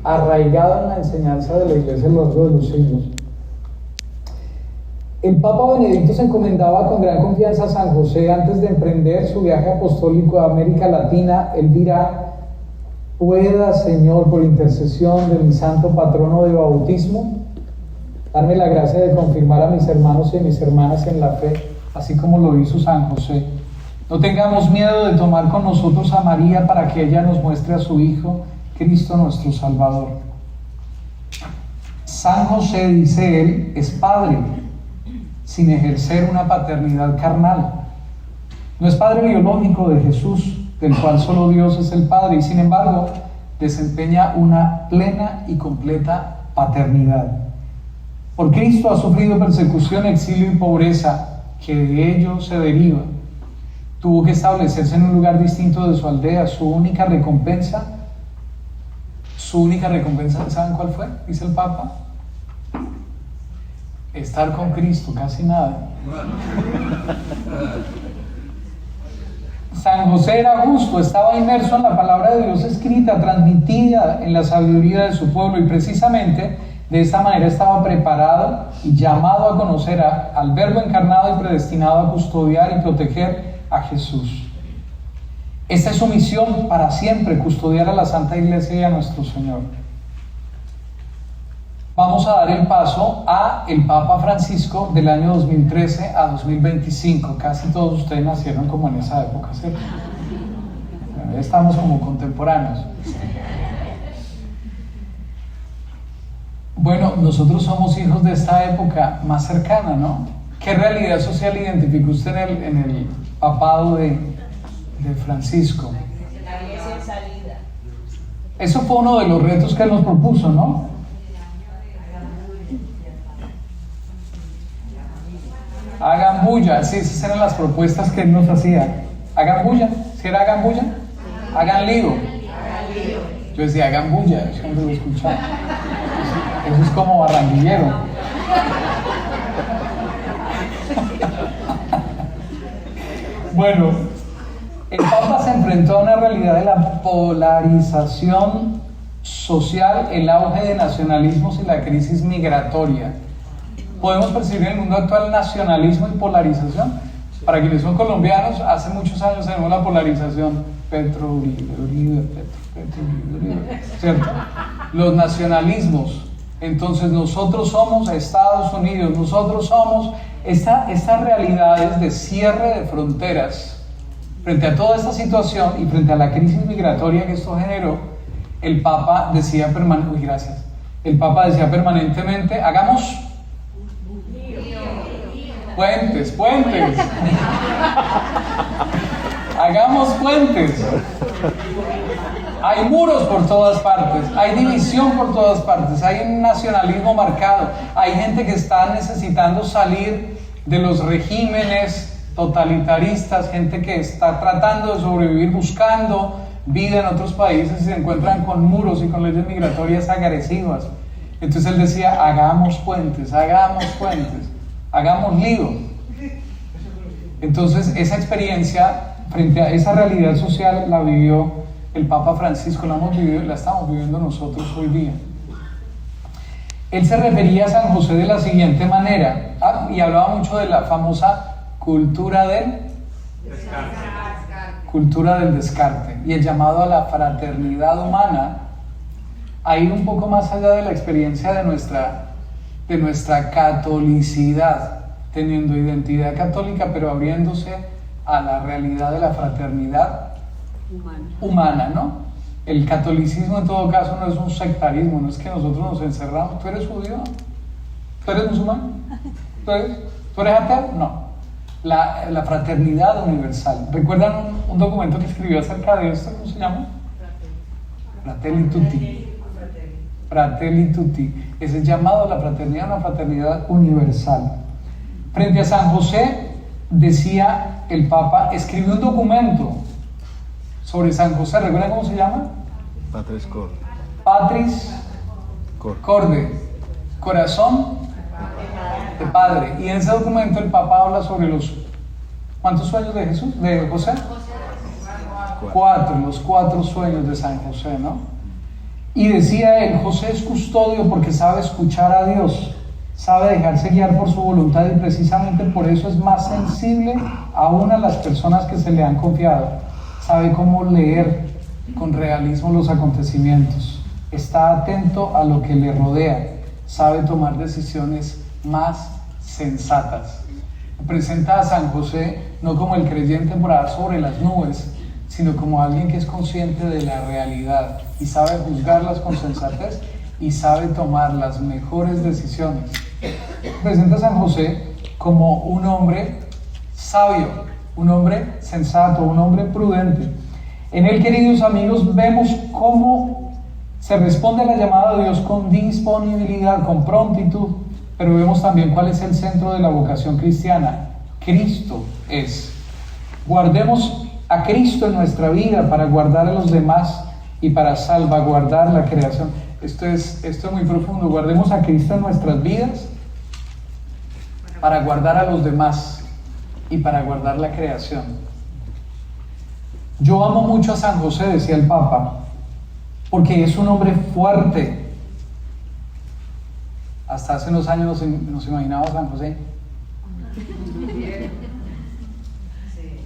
arraigada en la enseñanza de la Iglesia a lo largo de los siglos. El Papa Benedicto se encomendaba con gran confianza a San José antes de emprender su viaje apostólico a América Latina. Él dirá: pueda, Señor, por intercesión de mi santo patrono de bautismo, darme la gracia de confirmar a mis hermanos y mis hermanas en la fe, así como lo hizo San José. No tengamos miedo de tomar con nosotros a María para que ella nos muestre a su Hijo, Cristo nuestro Salvador. San José, dice él, es padre, sin ejercer una paternidad carnal. No es padre biológico de Jesús, del cual solo Dios es el Padre, y sin embargo desempeña una plena y completa paternidad. Por Cristo ha sufrido persecución, exilio y pobreza, que de ello se deriva. Tuvo que establecerse en un lugar distinto de su aldea. Su única recompensa, ¿saben cuál fue? Dice el Papa: Estar con Cristo, casi nada. San José era justo, estaba inmerso en la palabra de Dios escrita, transmitida en la sabiduría de su pueblo, y precisamente de esta manera estaba preparado y llamado a conocer al Verbo encarnado y predestinado a custodiar y proteger a Jesús. Esta es su misión para siempre, custodiar a la Santa Iglesia y a nuestro Señor. Vamos a dar el paso a el Papa Francisco del año 2013 a 2025. Casi todos ustedes nacieron como en esa época, ¿cierto? Estamos como contemporáneos. Bueno, nosotros somos hijos de esta época más cercana, ¿no? ¿Qué realidad social identificó usted en el papado de Francisco? La iglesia en salida. Eso fue uno de los retos que él nos propuso, ¿no? Hagan bulla, sí, esas eran las propuestas que él nos hacía. Hagan bulla, ¿sí era hagan bulla? Hagan lío. Yo decía, hagan bulla, yo siempre lo escuchaba. Eso es como barranquillero. Bueno, el Papa se enfrentó a una realidad de la polarización social, el auge de nacionalismos y la crisis migratoria. Podemos percibir en el mundo actual nacionalismo y polarización. Para quienes son colombianos, hace muchos años tenemos la polarización Petro, Uribe, ¿cierto? Los nacionalismos. Entonces nosotros somos Estados Unidos, nosotros somos estas realidades de cierre de fronteras. Frente a toda esta situación y frente a la crisis migratoria que esto generó, el Papa decía permanentemente, hagamos puentes. Hagamos puentes. Hay muros por todas partes, hay división por todas partes, hay un nacionalismo marcado, hay gente que está necesitando salir de los regímenes totalitaristas, gente que está tratando de sobrevivir buscando vida en otros países y se encuentran con muros y con leyes migratorias agresivas. Entonces él decía, hagamos puentes, hagamos lío. Entonces esa experiencia frente a esa realidad social la vivió el Papa Francisco, la estamos viviendo nosotros hoy día. Él se refería a San José de la siguiente manera, y hablaba mucho de la famosa cultura del descarte y el llamado a la fraternidad humana, a ir un poco más allá de la experiencia de nuestra catolicidad, teniendo identidad católica, pero abriéndose a la realidad de la fraternidad humana, ¿no? El catolicismo en todo caso no es un sectarismo, no es que nosotros nos encerramos. ¿Tú eres judío? ¿Tú eres musulmán? ¿Tú eres ateo? No. La fraternidad universal. ¿Recuerdan un documento que escribió acerca de esto? ¿Cómo se llama? Fratelli Tutti. Fratelli Tutti. Es el llamado a la fraternidad, una fraternidad universal. Frente a San José, decía el Papa, escribió un documento sobre San José. ¿Recuerdan cómo se llama? Patris Corde, corazón de padre. Y en ese documento el Papa habla sobre ¿cuántos sueños de Jesús? ¿De José? 4, los 4 sueños de San José, ¿no? Y decía él, José es custodio porque sabe escuchar a Dios, sabe dejarse guiar por su voluntad y precisamente por eso es más sensible aún a las personas que se le han confiado. Sabe cómo leer con realismo los acontecimientos, está atento a lo que le rodea, sabe tomar decisiones más sensatas. Presenta a San José no como el creyente por ahí sobre las nubes, sino como alguien que es consciente de la realidad y sabe juzgarlas con sensatez y sabe tomar las mejores decisiones. Presenta a San José como un hombre sabio, un hombre sensato, un hombre prudente. En él, queridos amigos, vemos cómo se responde a la llamada de Dios con disponibilidad, con prontitud, pero vemos también cuál es el centro de la vocación cristiana. Cristo es. Guardemos a Cristo en nuestra vida para guardar a los demás y para salvaguardar la creación. Esto es muy profundo. Guardemos a Cristo en nuestras vidas para guardar a los demás y para guardar la creación. Yo amo mucho a San José, decía el Papa, porque es un hombre fuerte. Hasta hace unos años nos imaginaba a San José.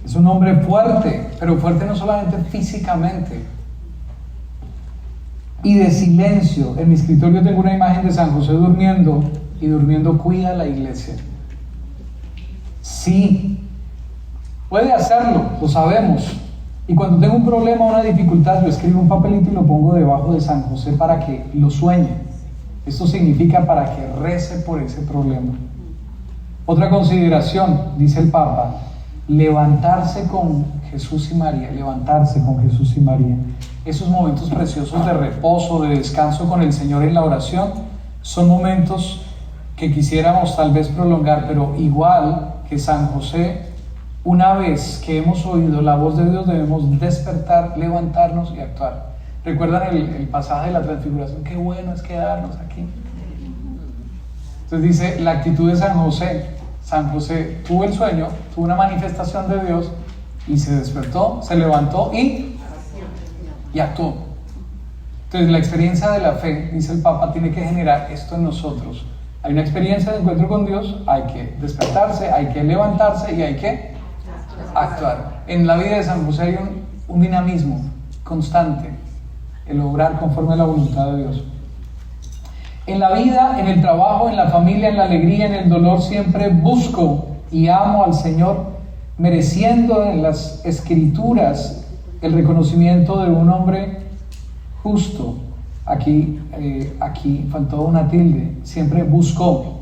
Es un hombre fuerte, pero fuerte no solamente físicamente, y de silencio. En mi escritorio tengo una imagen de San José durmiendo, y durmiendo cuida la iglesia. Sí, puede hacerlo, lo sabemos. Y cuando tengo un problema o una dificultad, yo escribo un papelito y lo pongo debajo de San José para que lo sueñe. Esto significa para que rece por ese problema. Otra consideración, dice el Papa, levantarse con Jesús y María, levantarse con Jesús y María. Esos momentos preciosos de reposo, de descanso con el Señor en la oración, son momentos que quisiéramos tal vez prolongar, pero igual que San José, una vez que hemos oído la voz de Dios, debemos despertar, levantarnos y actuar. ¿Recuerdan el pasaje de la transfiguración? Qué bueno es quedarnos aquí. Entonces dice, la actitud de San José. San José tuvo el sueño, tuvo una manifestación de Dios y se despertó, se levantó y actuó. Entonces la experiencia de la fe, dice el Papa, tiene que generar esto en nosotros. Hay una experiencia de encuentro con Dios, hay que despertarse, hay que levantarse y hay que actuar. En la vida de San José hay un dinamismo constante, el obrar conforme a la voluntad de Dios. En la vida, en el trabajo, en la familia, en la alegría, en el dolor, siempre busco y amo al Señor, mereciendo en las Escrituras el reconocimiento de un hombre justo. Aquí faltó una tilde. Siempre buscó,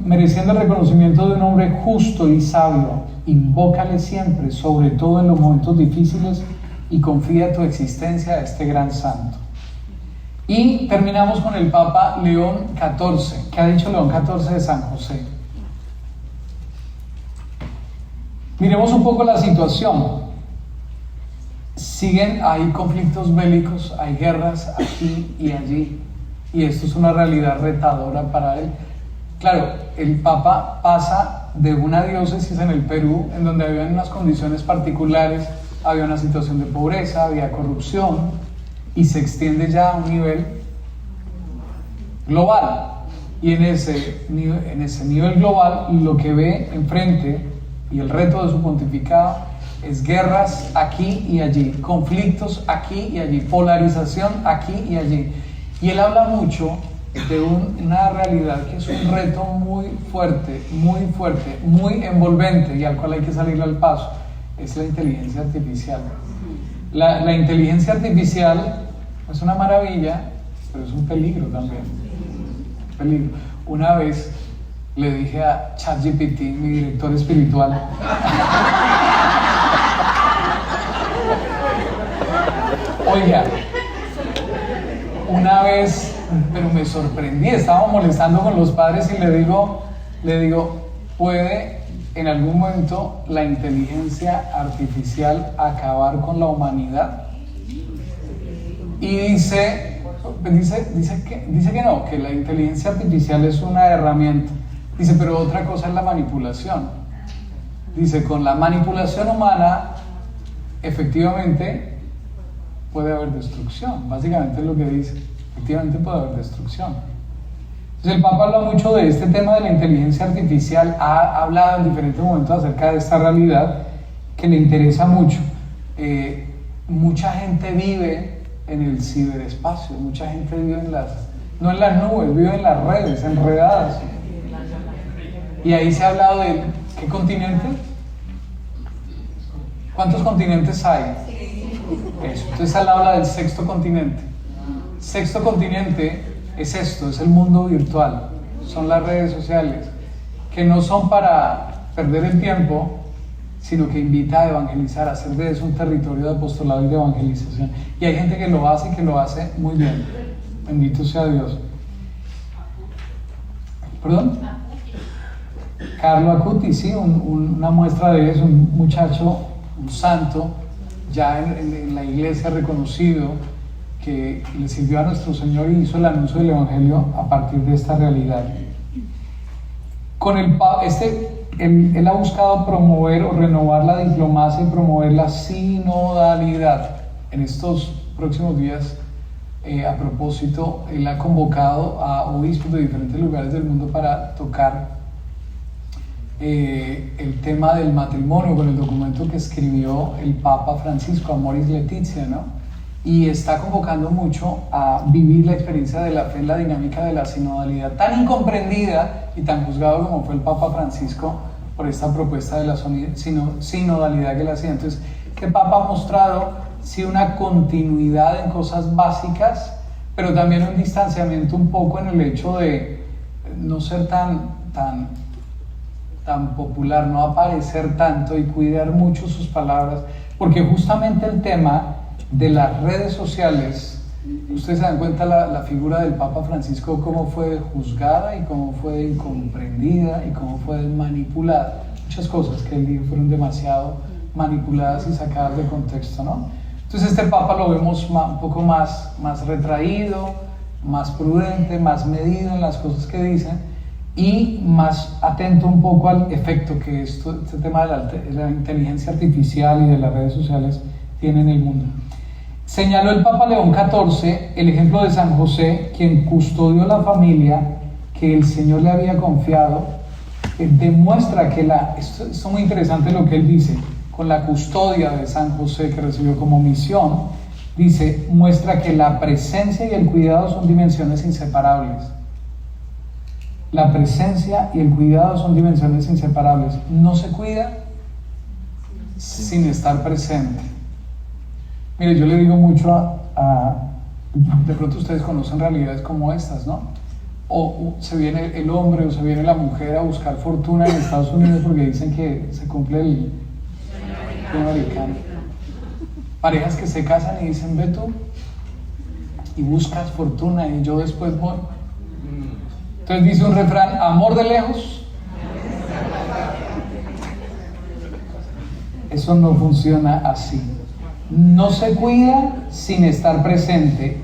mereciendo el reconocimiento de un hombre justo y sabio. Invócale siempre, sobre todo en los momentos difíciles, y confía tu existencia a este gran santo. Y terminamos con el Papa León XIV. ¿Qué ha dicho León XIV de San José? Miremos un poco la situación. Hay conflictos bélicos, hay guerras aquí y allí, y esto es una realidad retadora para él. Claro, el Papa pasa de una diócesis en el Perú, en donde había unas condiciones particulares, había una situación de pobreza, había corrupción, y se extiende ya a un nivel global. Y en ese nivel global, lo que ve enfrente y el reto de su pontificado es guerras aquí y allí, conflictos aquí y allí, polarización aquí y allí. Y él habla mucho de una realidad que es un reto muy fuerte, muy envolvente, y al cual hay que salir al paso. Es la inteligencia artificial. La inteligencia artificial es una maravilla, pero es un peligro también. Peligro. Una vez le dije a ChatGPT, mi director espiritual, oiga, una vez, pero me sorprendí, estaba molestando con los padres y le digo, ¿puede en algún momento la inteligencia artificial acabar con la humanidad? Y dice que no, que la inteligencia artificial es una herramienta. Dice, pero otra cosa es la manipulación. Dice, con la manipulación humana, efectivamente, puede haber destrucción. Básicamente es lo que dice. Efectivamente puede haber destrucción. Entonces el Papa habla mucho de este tema de la inteligencia artificial, ha hablado en diferentes momentos acerca de esta realidad que le interesa mucho. Mucha gente vive en el ciberespacio, mucha gente vive no en las nubes, vive en las redes, enredadas. Y ahí se ha hablado de, ¿qué continente? ¿Cuántos continentes hay? Eso. Entonces él habla del sexto continente. Sexto continente es esto, es el mundo virtual, son las redes sociales, que no son para perder el tiempo, sino que invita a evangelizar, a hacer de eso un territorio de apostolado y de evangelización. Y hay gente que lo hace y que lo hace muy bien. Bendito sea Dios. ¿Perdón? Carlo Acuti, sí, una muestra de eso, un muchacho, un santo, ya en la iglesia reconocido, que le sirvió a nuestro Señor y hizo el anuncio del Evangelio a partir de esta realidad. Él ha buscado promover o renovar la diplomacia y promover la sinodalidad. En estos próximos días, a propósito, él ha convocado a obispos de diferentes lugares del mundo para tocar el tema del matrimonio con el documento que escribió el Papa Francisco, Amoris Laetitia, ¿no? Y está convocando mucho a vivir la experiencia de la fe en la dinámica de la sinodalidad, tan incomprendida y tan juzgado como fue el Papa Francisco por esta propuesta de la sinodalidad que le hacía. Entonces, que el Papa ha mostrado sí una continuidad en cosas básicas, pero también un distanciamiento un poco en el hecho de no ser tan popular, no aparecer tanto y cuidar mucho sus palabras, porque justamente el tema de las redes sociales, ustedes se dan cuenta la figura del Papa Francisco, cómo fue juzgada y cómo fue incomprendida y cómo fue manipulada. Muchas cosas que él dijo fueron demasiado manipuladas y sacadas de contexto, ¿no? Entonces este Papa lo vemos un poco más retraído, más prudente, más medido en las cosas que dice y más atento un poco al efecto que este tema de la inteligencia artificial y de las redes sociales tiene en el mundo. Señaló el Papa León XIV el ejemplo de San José, quien custodió la familia que el Señor le había confiado. Demuestra que esto es muy interesante lo que él dice, con la custodia de San José que recibió como misión, dice, muestra que la presencia y el cuidado son dimensiones inseparables. La presencia y el cuidado son dimensiones inseparables. No se cuida sin estar presente. Mire, yo le digo mucho de pronto ustedes conocen realidades como estas, ¿no? O se viene el hombre o se viene la mujer a buscar fortuna en Estados Unidos porque dicen que se cumple el sueño americano. Parejas que se casan y dicen, ve tú y buscas fortuna y yo después voy. Entonces dice un refrán, amor de lejos. Eso no funciona así. No se cuida sin estar presente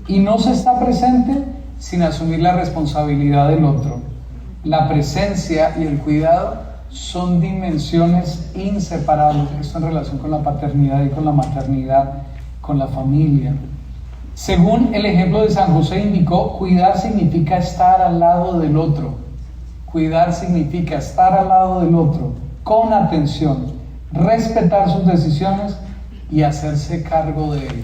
y no se está presente sin asumir la responsabilidad del otro. La presencia y el cuidado son dimensiones inseparables. Esto en relación con la paternidad y con la maternidad, con la familia. Según el ejemplo de San José indicó, cuidar significa estar al lado del otro. Cuidar significa estar al lado del otro, con atención, respetar sus decisiones y hacerse cargo de él.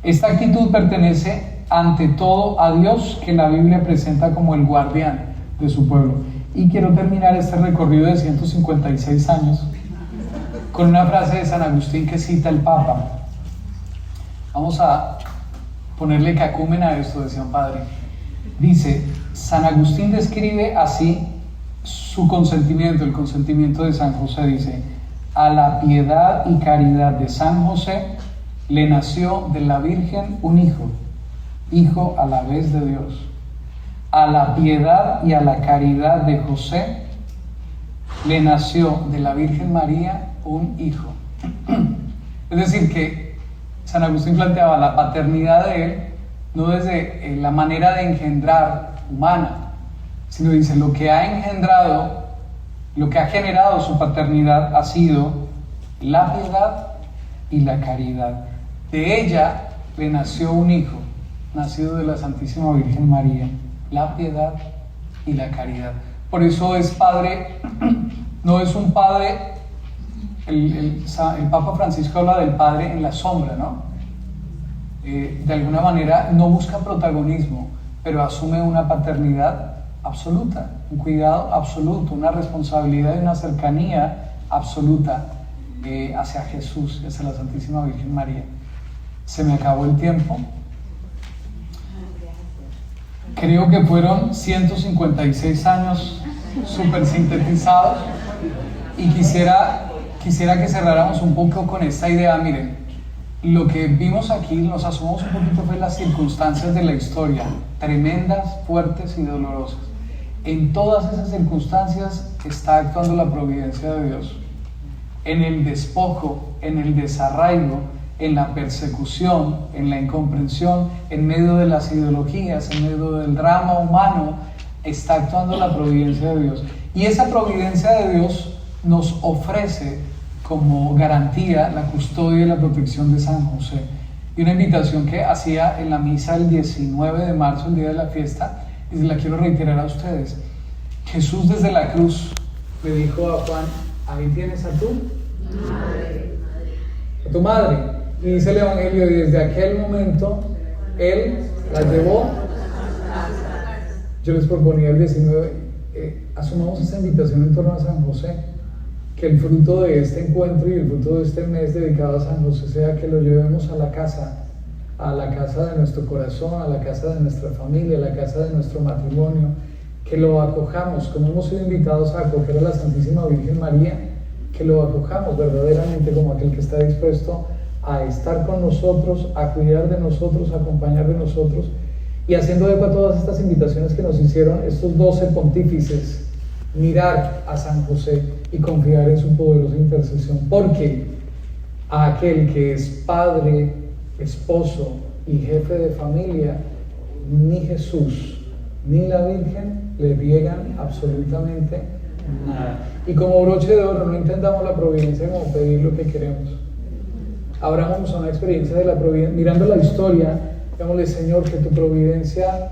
Esta actitud pertenece ante todo a Dios, que la Biblia presenta como el guardián de su pueblo. Y quiero terminar este recorrido de 156 años con una frase de San Agustín que cita el Papa. Vamos a ponerle cacumen a esto, decía un padre. Dice, San Agustín describe así su consentimiento, el consentimiento de San José. Dice, a la piedad y caridad de San José le nació de la Virgen un hijo, hijo a la vez de Dios. A la piedad y a la caridad de José le nació de la Virgen María un hijo. Es decir, que San Agustín planteaba la paternidad de él no desde la manera de engendrar humana, sino dice, lo que ha engendrado, lo que ha generado su paternidad ha sido la piedad y la caridad. De ella le nació un hijo, nacido de la Santísima Virgen María, la piedad y la caridad. Por eso es padre, no es un padre, el Papa Francisco habla del padre en la sombra, ¿no? De alguna manera no busca protagonismo, pero asume una paternidad absoluta, un cuidado absoluto, una responsabilidad y una cercanía absoluta hacia Jesús y hacia la Santísima Virgen María. Se me acabó el tiempo. Creo que fueron 156 años súper sintetizados y quisiera que cerráramos un poco con esta idea. Miren, lo que vimos aquí, nos asomamos un poquito, fue las circunstancias de la historia, tremendas, fuertes y dolorosas. En todas esas circunstancias está actuando la providencia de Dios. En el despojo, en el desarraigo, en la persecución, en la incomprensión, en medio de las ideologías, en medio del drama humano, está actuando la providencia de Dios. Y esa providencia de Dios nos ofrece como garantía la custodia y la protección de San José. Y una invitación que hacía en la misa el 19 de marzo, el día de la fiesta, y la quiero reiterar a ustedes. Jesús desde la cruz le dijo a Juan: ahí tienes a tu madre. A tu madre. Y dice el Evangelio, y desde aquel momento Él la llevó. Yo les proponía el 19, asumamos esta invitación en torno a San José, que el fruto de este encuentro y el fruto de este mes dedicado a San José sea que lo llevemos a la casa de nuestro corazón, a la casa de nuestra familia, a la casa de nuestro matrimonio, que lo acojamos, como hemos sido invitados a acoger a la Santísima Virgen María, que lo acojamos verdaderamente como aquel que está dispuesto a estar con nosotros, a cuidar de nosotros, a acompañar de nosotros, y haciendo eco a todas estas invitaciones que nos hicieron estos 12 pontífices, mirar a San José y confiar en su poderosa intercesión, porque a aquel que es padre, esposo y jefe de familia, ni Jesús ni la Virgen le niegan absolutamente nada. Y como broche de oro, no intentamos la providencia como pedir lo que queremos. Abramos a una experiencia de la providencia, mirando la historia, digámosle: Señor, que tu providencia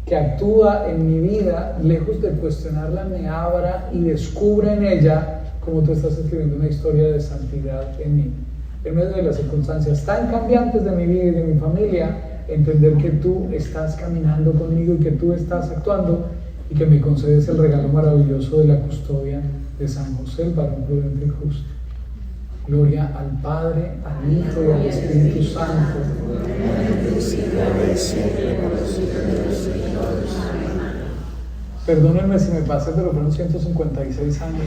que actúa en mi vida, lejos de cuestionarla, me abra y descubra en ella como tú estás escribiendo una historia de santidad en mí. En medio de las circunstancias tan cambiantes de mi vida y de mi familia, entender que tú estás caminando conmigo y que tú estás actuando, y que me concedes el regalo maravilloso de la custodia de San José, el varón prudente y justo. Gloria al Padre, al Hijo y al Espíritu Santo. Perdónenme si me pasé, pero fueron 156 años.